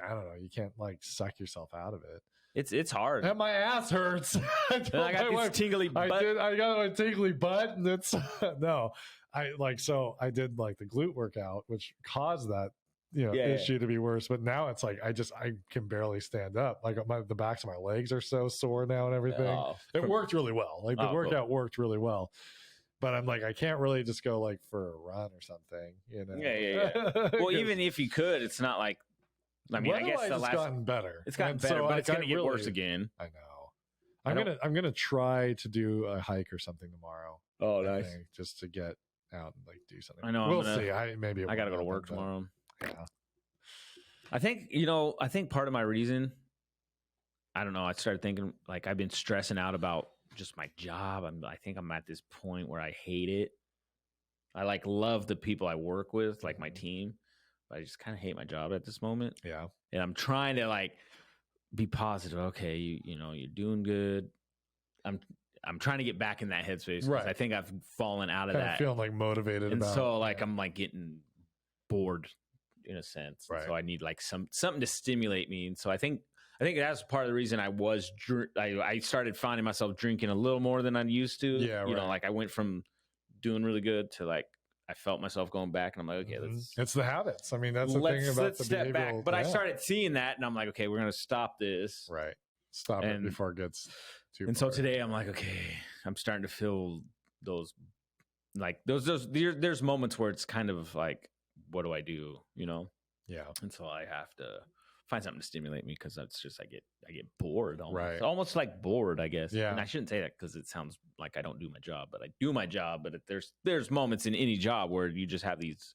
I don't know. You can't like suck yourself out of it. It's hard. And my ass hurts. I got this tingly butt. I got my tingly butt, and it's no. I did like the glute workout, which caused that issue to be worse. But now it's like I can barely stand up. Like the backs of my legs are so sore now and everything. It worked really well. Like the workout worked really well. But I'm like, I can't really just go like for a run or something. Yeah. Well, even if you could, it's not like. I mean, I guess it's gotten better. It's gotten better, but it's going to get worse again. I know. I'm gonna try to do a hike or something tomorrow. Oh, nice. Just to get out and like do something. I know. We'll see. I got to go to work tomorrow. Yeah. I think part of my reason, I don't know. I started thinking like I've been stressing out about just my job. I think I'm at this point where I hate it. I like love the people I work with, like my team. I just kind of hate my job at this moment. Yeah. And I'm trying to like be positive. Okay, you're doing good. I'm trying to get back in that headspace. Right. I think I've fallen out of that. Feeling like motivated and so like I'm like getting bored in a sense. Right. So I need like something to stimulate me. And so I think that's part of the reason I started finding myself drinking a little more than I used to. Yeah. You know, like I went from doing really good to like I felt myself going back, and I'm like, okay, it's the habits. I mean, that's the thing about let's step back. But I started seeing that, and I'm like, okay, we're gonna stop this. Right, stop it before it gets too. And far. So today, I'm like, okay, I'm starting to feel those, like those. There's moments where it's kind of like, what do I do? You know? Yeah. And so I have to find something to stimulate me because that's just I get bored. Almost. Right. Almost like bored, I guess. Yeah. And I shouldn't say that because it sounds like I don't do my job, but I do my job. But there's moments in any job where you just have these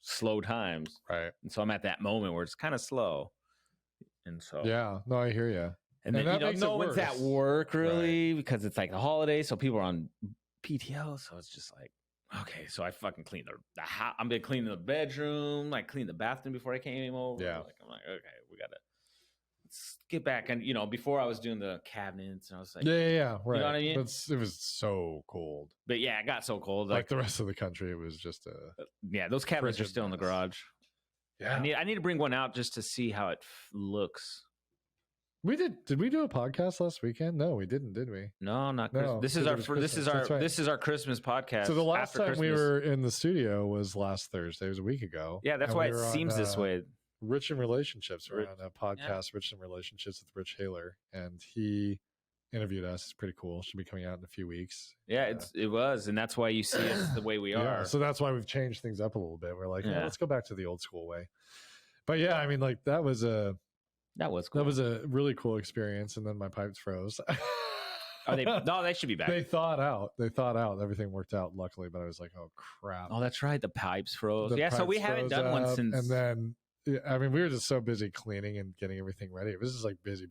slow times. Right. And so I'm at that moment where it's kind of slow. And so yeah, no, I hear you. And then no one's at work really because it's like the holiday, so people are on PTO. So it's just like. Okay, so I fucking cleaned the house. I'm been cleaning the bedroom, like clean the bathroom before I came over. Yeah, I'm like, okay, we gotta get back. And before I was doing the cabinets, and I was like, yeah, right. You know what I mean? It was so cold. But yeah, it got so cold. Like the rest of the country, it was just those cabinets are still in the garage. Yeah, I need to bring one out just to see how it looks. We did we do a podcast last weekend? No, we didn't, did we? No, not no, this is our Christmas podcast. So the last time Christmas. We were in the studio was last Thursday. It was a week ago. Yeah, that's why it seems this way. Rich in Relationships. We're on a podcast, Rich in Relationships with Rich Haler, and he interviewed us. It's pretty cool. Should be coming out in a few weeks. Yeah, it was, and that's why you see us the way we are. Yeah, so that's why we've changed things up a little bit. We're like, let's go back to the old school way. But yeah, I mean, like that was cool. That was a really cool experience, and then my pipes froze. No, they should be back. They thought out. Everything worked out, luckily, but I was like, oh, crap. Oh, that's right. The pipes froze. So we haven't done one since. And then, I mean, we were just so busy cleaning and getting everything ready. It was just like busy.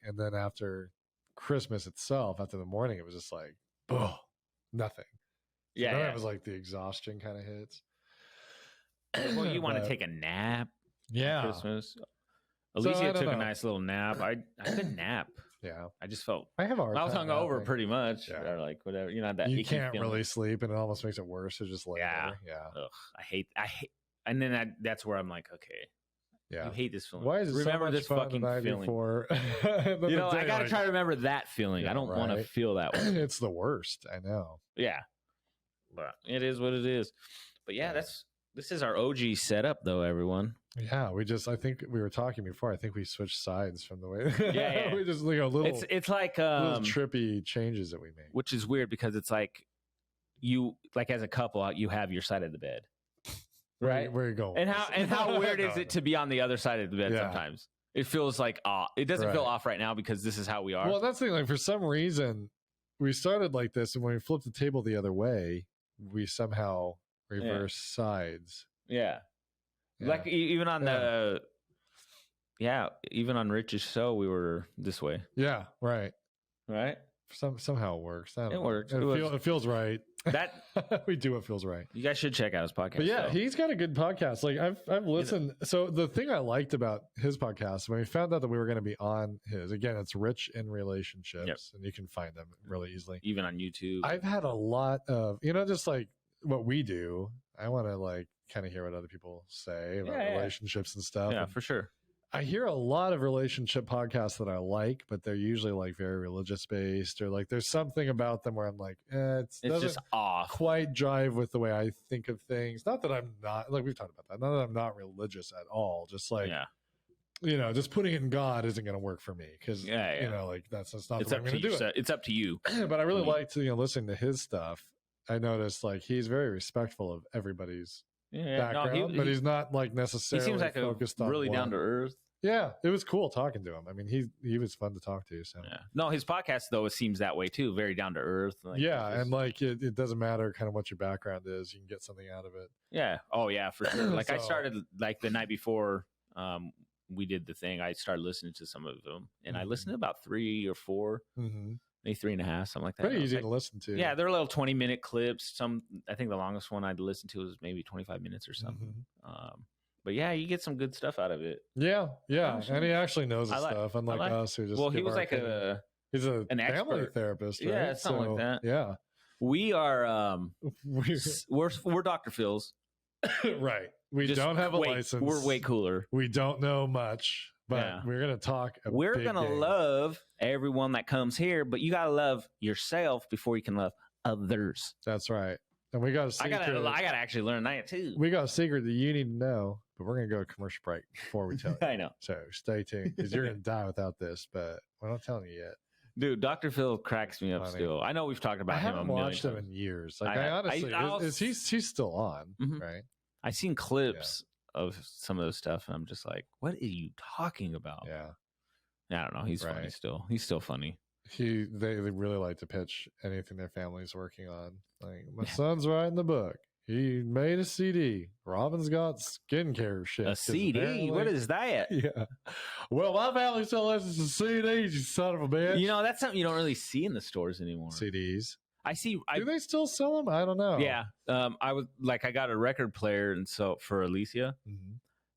And then after Christmas itself, after the morning, it was just like, nothing. So then it was like the exhaustion kind of hits. Well, you want to take a nap. Yeah. Christmas. Alicia took a nice little nap. I couldn't nap. Yeah, I just felt I have a hard I was time hungover pretty much, or like whatever. You know that you can't really sleep, and it almost makes it worse to just lay there. Yeah. Ugh, I hate, and then that's where I'm like, okay, yeah, you hate this feeling. Why is it remember so much this fun fucking feeling? Before, I gotta try to remember that feeling. I don't want to feel that way. It's the worst. I know. Yeah, but it is what it is. But yeah, this is our OG setup, though, everyone. Yeah, I think we were talking before. I think we switched sides from the way. Yeah. We just little. It's like little trippy changes that we made, which is weird because it's like you, like as a couple, you have your side of the bed, right? Where you going? And how weird is it to be on the other side of the bed sometimes? It feels like it doesn't feel off right now because this is how we are. Well, that's the thing. Like for some reason, we started like this, and when we flipped the table the other way, we somehow reverse sides. Yeah. Like even on even on Rich's show, we were this way. Yeah, right. Right. Somehow it works. It works. It feels right. That we do what feels right. You guys should check out his podcast. But yeah, he's got a good podcast. Like I've listened. So the thing I liked about his podcast when we found out that we were going to be on his, again, it's Rich in Relationships, and you can find them really easily, even on YouTube. I've had a lot of just like what we do. I want to like kind of hear what other people say about relationships and stuff. Yeah, and for sure. I hear a lot of relationship podcasts that I like, but they're usually like very religious based, or like there's something about them where I'm like, it's just off. Quite jive with the way I think of things. Not that I'm not, like we've talked about that. Not that I'm not religious at all. Just like, just putting it in God isn't going to work for me because like that's not the way I'm going to do it. It's up to you. But I really liked listening to his stuff. I noticed like he's very respectful of everybody's background, but he's not like necessarily. He seems like focused on really one. Down to earth. Yeah, it was cool talking to him. I mean, he was fun to talk to. So no, his podcast though it seems that way too, very down to earth. Like, and like it doesn't matter kind of what your background is, you can get something out of it. Yeah. Oh yeah, for sure. Like I started like the night before we did the thing. I started listening to some of them, and I listened to about 3 or 4. Maybe 3.5, something like that. Pretty easy to listen to. Yeah, they're little 20-minute clips. I think the longest one I'd listened to was maybe 25 minutes or something. But yeah, you get some good stuff out of it. Yeah, and he actually knows his stuff, unlike us who just. Well, he was like he's an family expert therapist, right? Yeah, something like that. Yeah, we are. We're Dr. Phil's, right? We don't have a license. We're way cooler. We don't know much. But we're going to talk. We're going to love everyone that comes here, but you got to love yourself before you can love others. That's right. And we got a secret. I got to actually learn that too. We got a secret that you need to know, but we're going to go to commercial break before we tell you. I know. So stay tuned because you're going to die without this, but we're not telling you yet. Dude, Dr. Phil cracks me up still. I know we've talked about him a million times. I haven't watched him in years. Like I honestly, he's still on, right? I've seen clips of some of those stuff, and I'm just like, what are you talking about? Yeah. I don't know. He's funny still. He's still funny. They really like to pitch anything their family's working on. Like, my son's writing the book. He made a CD. Robin's got skincare shit. A CD? What is that? Yeah. Well, my family still listens to CDs, you son of a bitch. That's something you don't really see in the stores anymore. CDs. Do they still sell them? I don't know. Yeah. I got a record player, and so for Alicia,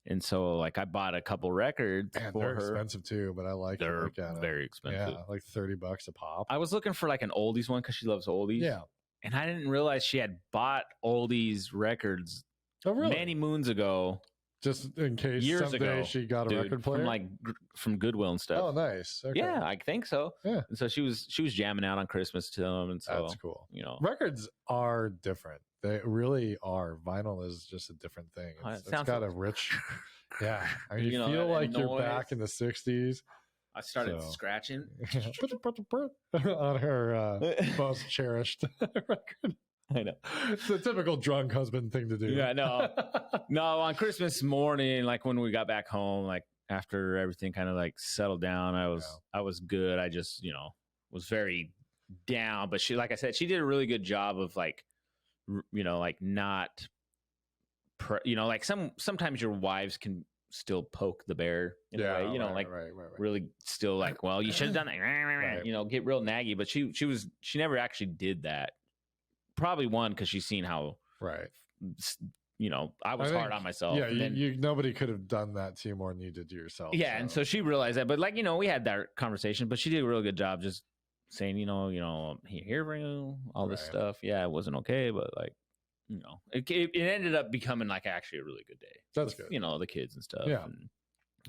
and so like I bought a couple records for they're her. Expensive too, but I like. They're very expensive. Yeah, like $30 a pop. I was looking for like an oldies one because she loves oldies. Yeah, and I didn't realize she had bought oldies records many moons ago. Just in case years someday ago, she got a record player from Goodwill and stuff. Oh, nice. Okay. Yeah, I think so. Yeah, and so she was jamming out on Christmas to them, and so that's cool. Records are different. They really are. Vinyl is just a different thing. It's got a rich. Yeah, I mean, you feel like you're back in the '60s. I started scratching on her most cherished record. I know. It's a typical drunk husband thing to do. Yeah, no. On Christmas morning, like when we got back home, like after everything kind of like settled down, I was good. I just, was very down. But she, like I said, she did a really good job of like, like not, like sometimes your wives can still poke the bear in a way, right. Really still like, well, you should have done that, right. Get real naggy. But she never actually did that. Probably one because she's seen how I was hard on myself. Yeah, nobody could have done that to you more than you did to yourself. Yeah, and so she realized that. But like we had that conversation, but she did a real good job just saying, I'm here for you, all this stuff. Yeah, it wasn't okay, but like, it ended up becoming like actually a really good day. That's good. The kids and stuff. Yeah. And,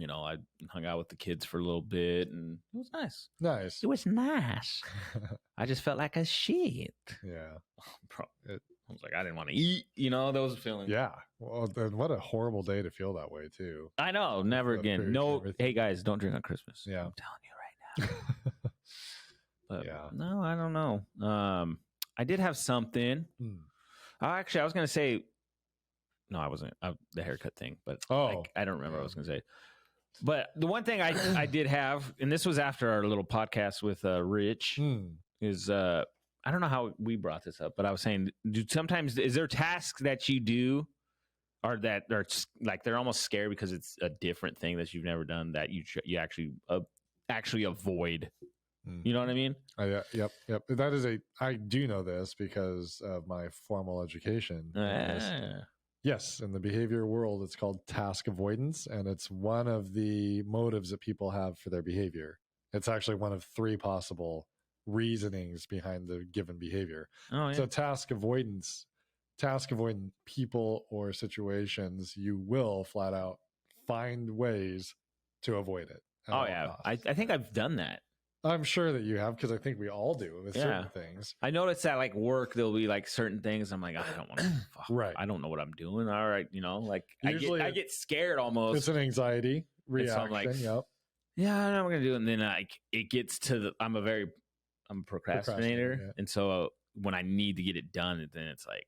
I hung out with the kids for a little bit, and it was nice. Nice. It was nice. I just felt like a shit. Yeah. Bro, I was like, I didn't want to eat, those feelings. Yeah. Well, then what a horrible day to feel that way, too. I know. Never again. No. Hey, guys, don't drink on Christmas. Yeah. I'm telling you right now. But no, I don't know. I did have something. Actually, I was going to say, No, I wasn't. The haircut thing, but I don't remember what I was going to say. But the one thing I did have, and this was after our little podcast with Rich, is I don't know how we brought this up, but I was saying, is there tasks that you do or that are like they're almost scary because it's a different thing that you've never done that you actually avoid? You know what I mean? Yep. That is I do know this because of my formal education. Yes, in the behavior world, it's called task avoidance, and it's one of the motives that people have for their behavior. It's actually one of 3 possible reasonings behind the given behavior. So task avoidant people or situations, you will flat out find ways to avoid it. I think I've done that. I'm sure that you have, because I think we all do with certain things. I noticed that like work, there'll be like certain things. I'm like, I don't want to. Right. I don't know what I'm doing. All right, like usually I get scared almost. It's an anxiety reaction. So I'm like, yeah, I know what I'm gonna do, and then it gets to I'm a procrastinator, and so when I need to get it done, then it's like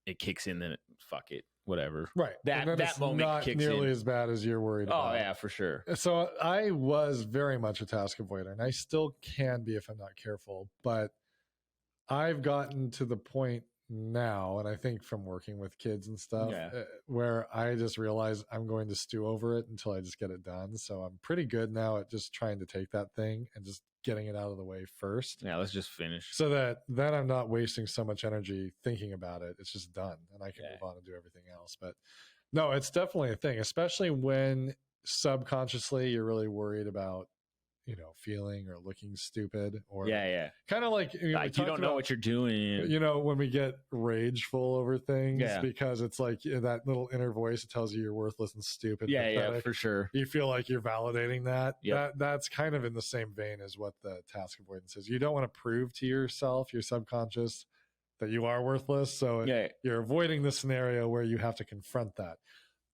it kicks in. Then fuck it. Whatever. Right. That moment not kicks nearly in. as bad as you're worried about. Oh, yeah, for sure. So I was very much a task avoider, and I still can be if I'm not careful. But I've gotten to the point now, and I think from working with kids and stuff, where I just realize I'm going to stew over it until I just get it done. So I'm pretty good now at just trying to take that thing and just getting it out of the way first. Yeah, let's just finish. So that then I'm not wasting so much energy thinking about it. It's just done, and I can move on and do everything else. But no, it's definitely a thing, especially when subconsciously you're really worried about, feeling or looking stupid, or kind of like, you don't know what you're doing. When we get rageful over things, because it's like that little inner voice that tells you you're worthless and stupid. Yeah, for sure. You feel like you're validating that. That's kind of in the same vein as what the task avoidance is. You don't want to prove to yourself, your subconscious, that you are worthless. So you're avoiding the scenario where you have to confront that.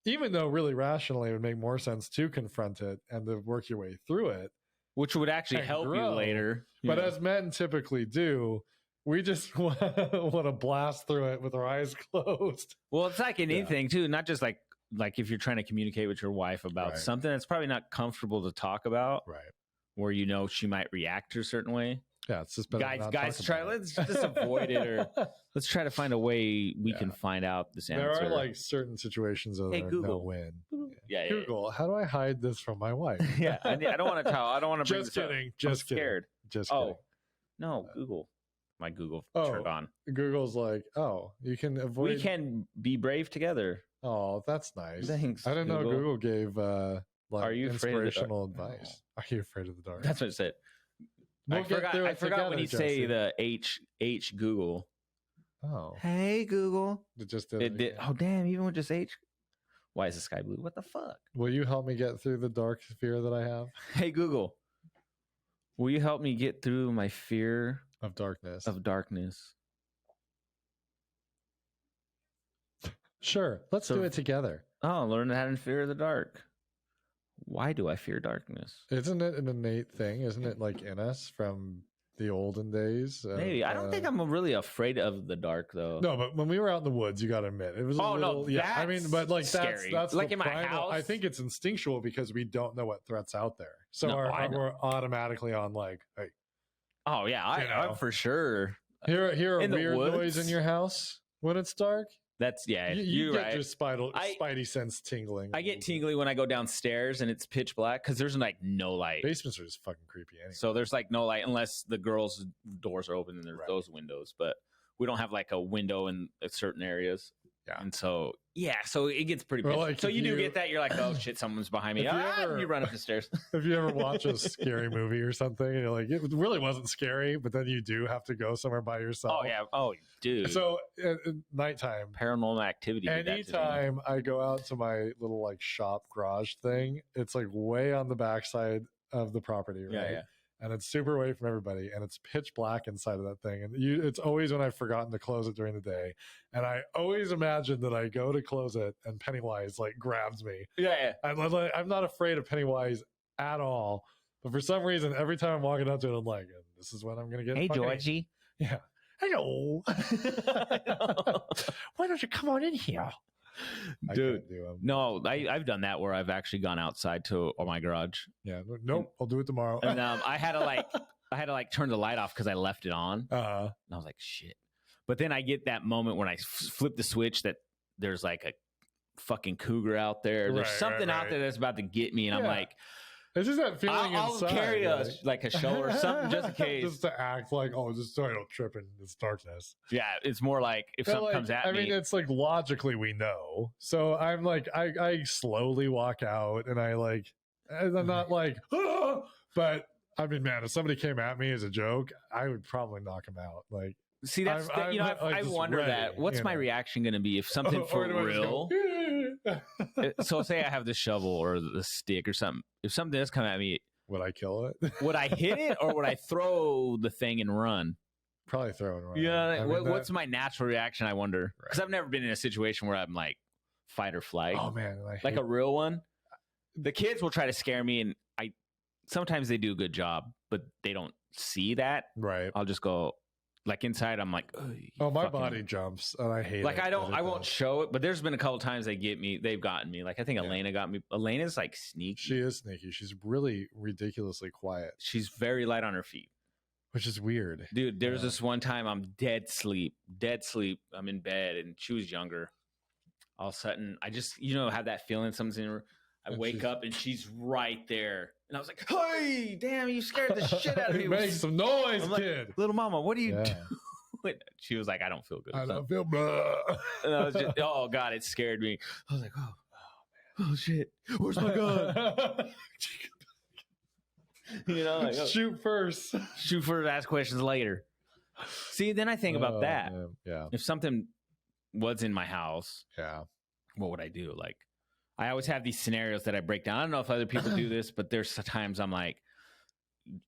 Even though really rationally it would make more sense to confront it and to work your way through it. Which would actually help you later. But as men typically do, we just want to blast through it with our eyes closed. Well, it's like anything too, not just like if you're trying to communicate with your wife about something that's probably not comfortable to talk about. Right. Where she might react a certain way. Yeah, it's just better guys let's just avoid it, or let's try to find a way we can find out this answer. There are like certain situations that are no win. Google, how do I hide this from my wife? I don't want to tell. I don't want to bring just kidding. I'm scared. Just kidding. No, Google. My Google turned on. Google's like, you can avoid. We can be brave together. Oh, that's nice. Thanks. I didn't know Google gave are you inspirational advice. Oh. Are you afraid of the dark? That's what it said. I forgot when you say the H Google. Oh. Hey Google. It just did. It did. Oh damn! Even with just H. Why is the sky blue? What the fuck? Will you help me get through the dark fear that I have? Hey Google. Will you help me get through my fear of darkness? Sure. Let's do it together. Oh, learn how to fear the dark. Why do I fear darkness? Isn't it an innate thing? Isn't it like in us from the olden days? Maybe. I don't think I'm really afraid of the dark, though. No, but when we were out in the woods, you got to admit it was a little. Yeah, I mean, but like scary. That's like in my house. I think it's instinctual because we don't know what threats out there, so we're automatically on like, hey. Oh yeah, I'm for sure. Hear a weird noise in your house when it's dark. That's you you're get right. Your spidey sense tingling. I get tingly when I go downstairs and it's pitch black because there's like no light. Basements are just fucking creepy anyway. So there's like no light unless the girls' doors are open and there's those windows. But we don't have like a window in certain areas. Yeah. And so so it gets pretty pitch. Like so you do get that. You're like, oh shit, someone's behind me. You run up the stairs. If you ever watch a scary movie or something and you're like, it really wasn't scary, but then you do have to go somewhere by yourself. Oh yeah. Oh dude. So at nighttime, paranormal activity. Anytime I go out to my little like shop garage thing, it's like way on the backside of the property, right? Yeah. And it's super away from everybody, and it's pitch black inside of that thing. And it's always when I've forgotten to close it during the day, and I always imagine that I go to close it, and Pennywise like grabs me. Yeah. I'm not afraid of Pennywise at all, but for some reason, every time I'm walking up to it, I'm like, "This is when I'm gonna get." Hey, Georgie. Yeah. Hello. Why don't you come on in here? Dude, no, I've done that where I've actually gone outside to my garage. Yeah, nope, I'll do it tomorrow. And I had to turn the light off because I left it on. And I was like, shit. But then I get that moment when I flip the switch that there's like a fucking cougar out there. There's something out there that's about to get me, and I'm like, it's just that feeling I'll inside. carry like a show or something just in case. Just to act like, just so I don't trip in this darkness. Yeah, it's more like if something comes at me. I mean, it's like logically we know. So I'm like, I slowly walk out, and I'm not like, but I mean, man, if somebody came at me as a joke, I would probably knock him out. Like, see, that's I wonder that. What's my reaction going to be if something for real? So say I have the shovel or the stick or something. If something does come at me, would I kill it? Would I hit it or would I throw the thing and run? Probably throw and run. Yeah. What's my natural reaction? I wonder, because I've never been in a situation where I'm like fight or flight. Oh man, like a real one. The kids will try to scare me, and sometimes they do a good job, but they don't see that. Right. I'll just go. Like inside, I'm like, my body jumps, and I hate it. Like I won't show it, but there's been a couple times they've gotten me. Like I think Elena got me. Elena's like sneaky. She is sneaky. She's really ridiculously quiet. She's very light on her feet, which is weird. Dude, there's this one time I'm dead sleep. I'm in bed, and she was younger. All of a sudden, I just have that feeling something's in her. I wake up and she's right there. And I was like, hey, damn, you scared the shit out of me. Make some noise, I'm kid. Like, little mama, what are you doing? She was like, I don't feel good. I don't feel blah. And I was just, oh, God, it scared me. I was like, oh, man. Oh, shit. Where's my gun? Shoot first. Shoot first, ask questions later. See, then I think about that. Man. Yeah. If something was in my house, what would I do? Like, I always have these scenarios that I break down. I don't know if other people do this, but there's times I'm like,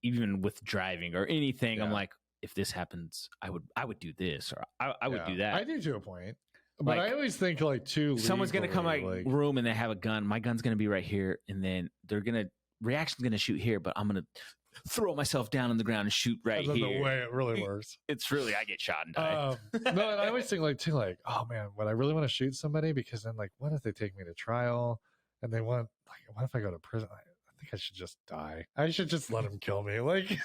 even with driving or anything, I'm like, if this happens, I would do this or I would do that. I do to a point, but I always think someone's gonna come my room and they have a gun. My gun's gonna be right here, and then reaction's gonna shoot here, but I'm gonna throw myself down on the ground and shoot right here. The way it really works. It's really, I get shot and die. No, and I always think oh man, would I really want to shoot somebody? Because then what if they take me to trial and they what if I go to prison? I think I should just die. I should just let him kill me. Like,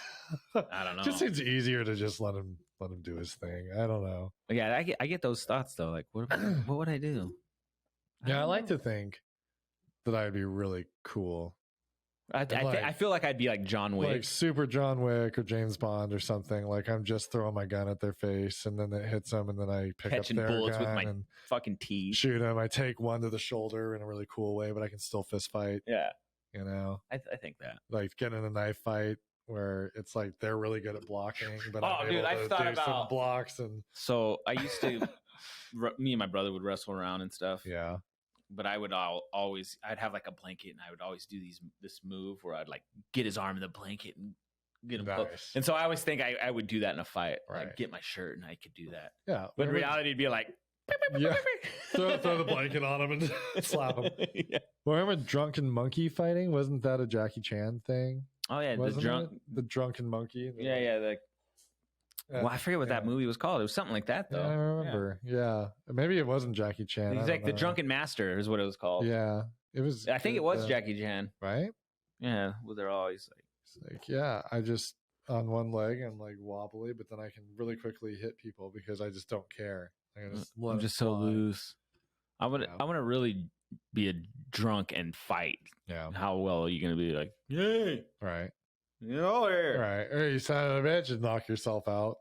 I don't know. Just seems easier to just let him do his thing. I don't know. Yeah, I get those thoughts though. Like, what would I do? I like to think that I'd be really cool. I feel like I'd be like John Wick. Like super John Wick or James Bond or something. Like I'm just throwing my gun at their face and then it hits them and then I pick up their bullets gun with my and fucking teeth. Shoot them. I take one to the shoulder in a really cool way, but I can still fist fight. Yeah. I think that. Like get in a knife fight where it's like they're really good at blocking, but I'm able I've to thought do about some blocks and so I used to me and my brother would wrestle around and stuff. Yeah. But I would I'd have like a blanket and I would always do this move where I'd like get his arm in the blanket and get him nice. And so I always think I would do that in a fight. Right. Like get my shirt and I could do that. Yeah. But in reality it'd be like throw the blanket on him and slap him. Yeah. Well, remember Drunken Monkey fighting? Wasn't that a Jackie Chan thing? Oh yeah, the Drunken Monkey. Well, I forget what that movie was called. It was something like that, though. Yeah, I remember. Yeah. Maybe it wasn't Jackie Chan. He's like the Drunken Master is what it was called. Yeah. It was. I think it was Jackie Chan. Right? Yeah. Well, they're always I just, on one leg, I'm like wobbly, but then I can really quickly hit people because I just don't care. I'm just so loose. I want to really be a drunk and fight. Yeah. How well are you going to be like, yay. Right. You know here. Right. Or you son of a bitch and knock yourself out.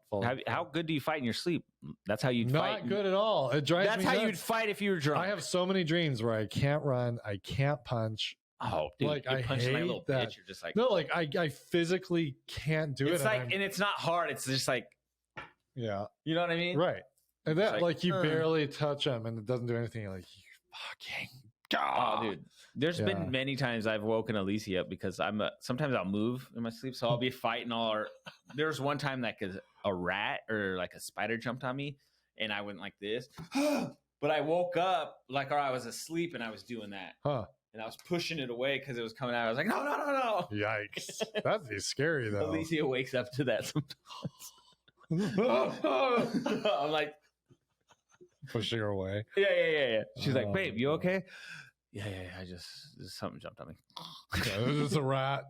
How good do you fight in your sleep? That's how you'd fight. Not good at all. It drives me nuts. That's how you'd fight if you were drunk. I have so many dreams where I can't run, I can't punch. Oh, dude, like I punch hate my little that. bitch. You're just like no, like I physically can't do it's it. Like, and it's not hard. It's just like, yeah, you know what I mean, right? And that like you barely touch them, and it doesn't do anything. You're like, you fucking god, dude. There's been many times I've woken Alicia up because sometimes I'll move in my sleep, so I'll be fighting there's one time like a rat or like a spider jumped on me, and I went like this, but I woke up or I was asleep and I was doing that. Huh. And I was pushing it away because it was coming out. I was like, no. Yikes. That'd be scary, though. Alicia wakes up to that sometimes. I'm like, pushing her away. Yeah. She's like, babe, you okay? Yeah. Something jumped on me. Yeah, it was just a rat.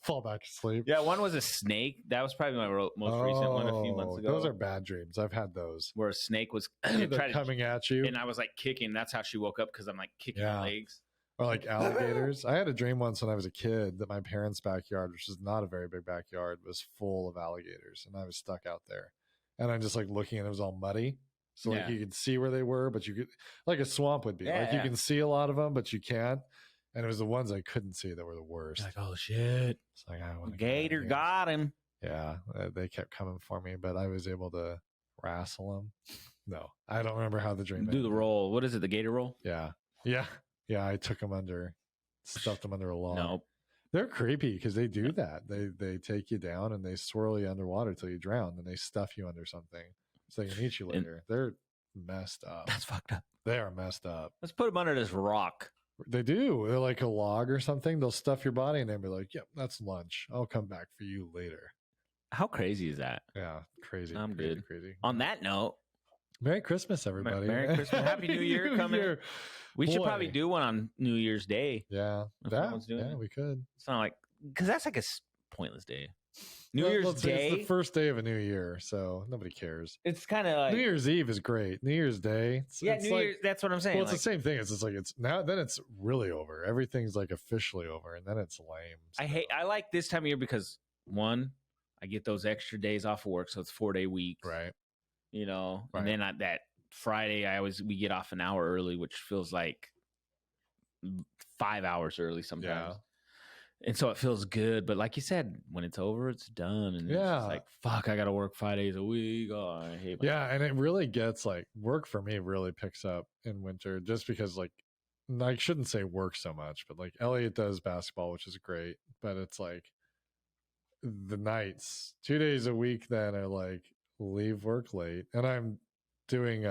Fall back to sleep. Yeah, one was a snake. That was probably my most recent one a few months ago. Those are bad dreams. I've had those. Where a snake was coming at you. And I was like kicking. That's how she woke up, because I'm like kicking her legs. Or like alligators. I had a dream once when I was a kid that my parents' backyard, which is not a very big backyard, was full of alligators. And I was stuck out there. And I'm just like looking and it was all muddy. So like you could see where they were, but you could, like a swamp would be. You can see a lot of them, but you can't. And it was the ones I couldn't see that were the worst. Like, oh shit. It's like, I want to Gator got him. Yeah. They kept coming for me, but I was able to wrestle them. No, I don't remember how the dream ended. Do the roll. What is it? The gator roll? Yeah. I took them stuffed them under a log. Nope. They're creepy because they do that. They take you down and they swirl you underwater till you drown, and they stuff you under something so they can eat you later. They're messed up. That's fucked up. They are messed up. Let's put them under this rock. They do. They're like a log or something. They'll stuff your body and they'll be like, yep, that's lunch. I'll come back for you later. How crazy is that? Yeah, crazy. I'm good. Crazy. On that note, Merry Christmas, everybody. Merry Christmas. Happy New Year coming. We should probably do one on New Year's Day. Yeah. We could. It's not like, because that's like a pointless day. New Year's Day. It's the first day of a new year, so nobody cares. It's kind of like New Year's Eve is great. New Year's Day. New Year's. That's what I'm saying. Well, it's the same thing. It's just like then it's really over. Everything's like officially over, and then it's lame. So. I like this time of year because one, I get those extra days off of work, so it's 4-day weeks. Right. And then that Friday, we get off an hour early, which feels like 5 hours early sometimes. Yeah. And so it feels good. But like you said, when it's over, it's done. And it's just like, fuck, I got to work 5 days a week. Oh, I hate my and it really gets like work for me really picks up in winter just because like, I shouldn't say work so much, but like Elliot does basketball, which is great. But it's like the nights, 2 days a week then are like leave work late. And I'm doing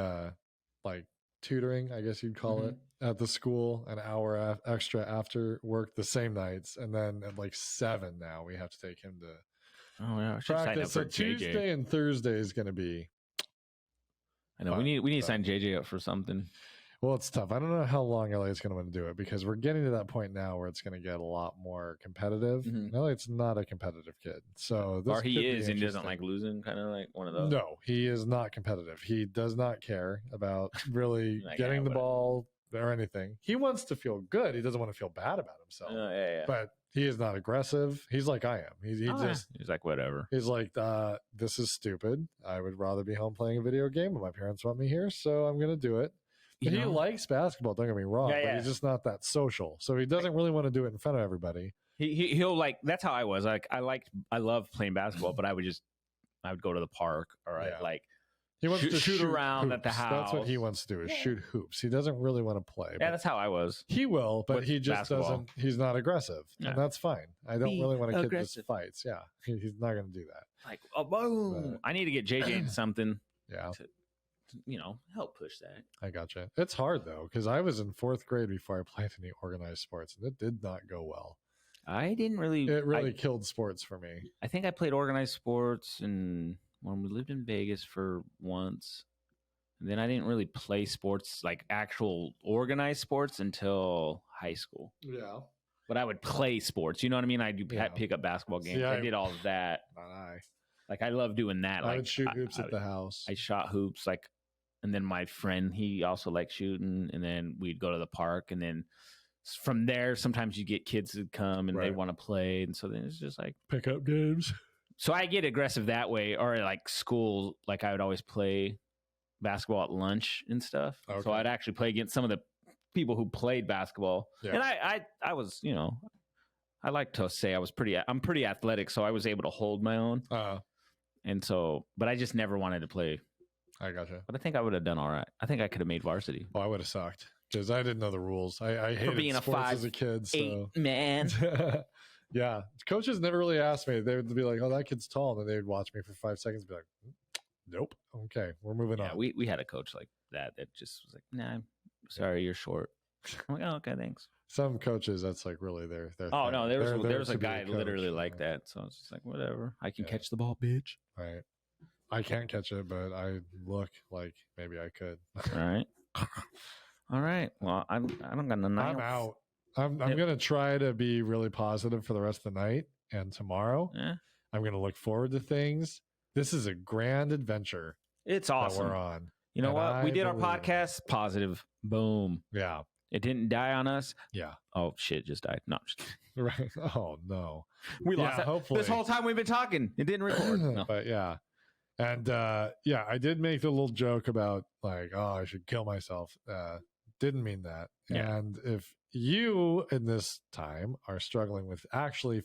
like tutoring, I guess you'd call it, at the school, an hour extra after work the same nights, and then at like 7 now we have to take him to practice. So Tuesday and Thursday is going to be. I know we need to sign JJ up for something. Well, it's tough. I don't know how long Elliot's going to want to do it because we're getting to that point now where it's going to get a lot more competitive. Elliot's not a competitive kid, so this he is and doesn't like losing, kind of like one of those. No, he is not competitive. He does not care about really getting the ball or anything. He wants to feel good. He doesn't want to feel bad about himself. But he is not aggressive. He's like I am. He's like whatever. He's like, this is stupid. I would rather be home playing a video game, but my parents want me here, so I'm going to do it. He likes basketball, don't get me wrong, but he's just not that social. So he doesn't really want to do it in front of everybody. He'll like, that's how I was. Like I love playing basketball, but I would go to the park or he wants to shoot around hoops. at the house. That's what he wants to do is shoot hoops. He doesn't really want to play. Yeah, that's how I was. He will, but he just doesn't. He's not aggressive, and that's fine. I don't really want a kid that just fights. Yeah, he's not going to do that. Like, boom! But I need to get JJ in something. Yeah. To help push that. I gotcha. It's hard though, because I was in 4th grade before I played any organized sports, and it did not go well. I didn't really. It really killed sports for me. I think I played organized sports and when we lived in Vegas for once. And then I didn't really play sports, like actual organized sports, until high school. Yeah. But I would play sports. You know what I mean? I do pick up basketball games. I did all of that. Like I love doing that. I would shoot hoops at the house. I shot hoops and then my friend, he also liked shooting, and then we'd go to the park, and then from there, sometimes you get kids that come and they want to play, and so then it's just like pick up games. So I get aggressive that way, or like school, like I would always play basketball at lunch and stuff. Okay. So I'd actually play against some of the people who played basketball, and I was, I like to say I'm pretty athletic, so I was able to hold my own. And so, but I just never wanted to play. I gotcha. But I think I would have done all right. I think I could have made varsity. Oh, I would have sucked because I didn't know the rules. I hated being sports as a kid. So. Man. Yeah. Coaches never really asked me. They would be like, oh, that kid's tall. And then they would watch me for 5 seconds and be like, nope. Okay, we're moving on. We had a coach like that just was like, nah, sorry, you're short. I'm like, oh, okay, thanks. Some coaches, that's like really their oh, no, there was a guy literally like that. So it's just like, whatever. I can catch the ball, bitch. Right. I can't catch it, but I look like maybe I could. All right. Well, I don't got no. I'm out. I'm gonna try to be really positive for the rest of the night and tomorrow. Yeah. I'm gonna look forward to things. This is a grand adventure. It's awesome. That we're on. You know what? We did our podcast positive. Boom. Yeah. It didn't die on us. Yeah. Oh shit! Just died. No. Right. Oh no. We lost that. Hopefully. This whole time we've been talking, it didn't record. No. But yeah. And I did make the little joke about like, oh, I should kill myself. Didn't mean that. Yeah. And if you in this time are struggling with actually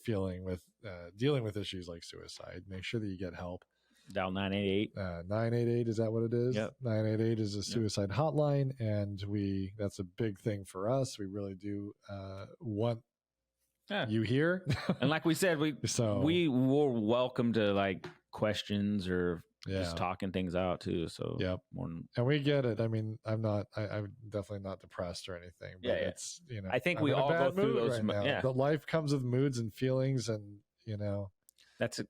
dealing with issues like suicide, make sure that you get help. Dial 988. 988, is that what it is? Yep. 988 is a suicide hotline, and that's a big thing for us. We really do want you here. And like we said, we were welcome to like questions or just talking things out too. So and we get it. I mean, I'm definitely not depressed or anything. But it's I think we all go through those. Right now. The life comes with moods and feelings, and that's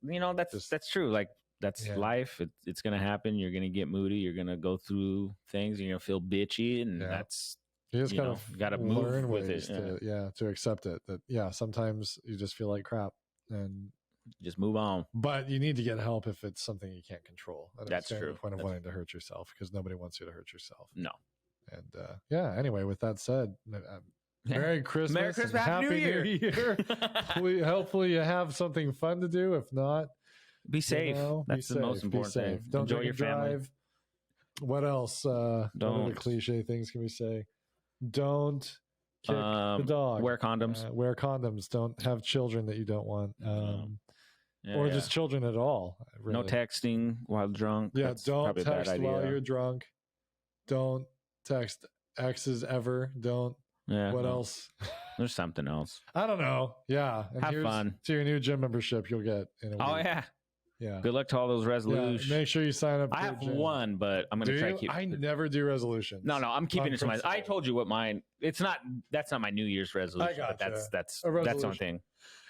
true. Like that's life. It's gonna happen. You're gonna get moody. You're gonna go through things. You're gonna feel bitchy, and that's. You just got to move with it. To accept it. That sometimes you just feel like crap and just move on. But you need to get help if it's something you can't control. That's true. The point of wanting to hurt yourself, because nobody wants you to hurt yourself. No. And anyway, with that said, Merry Christmas. Merry Christmas. Happy New Year. Hopefully you have something fun to do. If not, be safe. That's the most important thing. Don't enjoy your family. Drive. What else? What other cliche things can we say? Don't kick the dog. Wear condoms. Wear condoms. Don't have children that you don't want. Just children at all. Really. No texting while drunk. Yeah, don't text while you're drunk. Don't text exes ever. Don't. Yeah. What else? There's something else. I don't know. Yeah. And have fun. To your new gym membership you'll get in a week. Oh, yeah. Yeah. Good luck to all those resolutions. Yeah, make sure you sign up. I have one, but I'm going to try to keep. I never do resolutions. No, I'm keeping it to myself. I told you what mine. It's not. That's not my New Year's resolution. I gotcha. But that's one thing.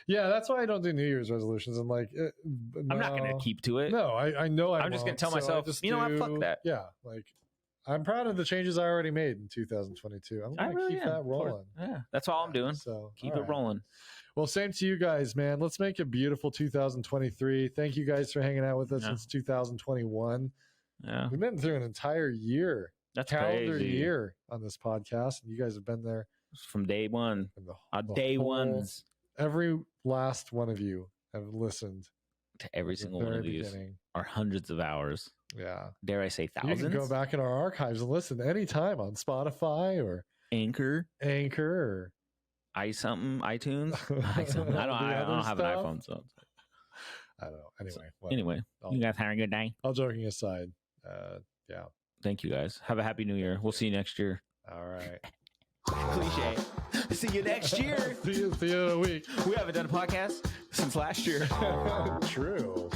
Yeah, that's why I don't do New Year's resolutions. I'm like, I'm not going to keep to it. No, I know. I'm just going to tell myself, what? Fuck that. Yeah, like I'm proud of the changes I already made in 2022. I'm going to keep that rolling. Yeah, that's all I'm doing. So keep it rolling. Well, same to you guys, man. Let's make a beautiful 2023. Thank you guys for hanging out with us since 2021. Yeah. We've been through an entire year. That's calendar crazy. Year on this podcast. And you guys have been there from day one. Day ones. Every last one of you have listened to every single one of these. Are hundreds of hours. Yeah. Dare I say thousands? You can go back in our archives and listen anytime on Spotify or Anchor or iTunes. I don't have an iPhone, so I don't know. Anyway, you guys having a good day? All joking aside, thank you guys. Have a happy New Year. We'll see you next year. All right. Cliche. See you next year. See you in a week. We haven't done a podcast since last year. True.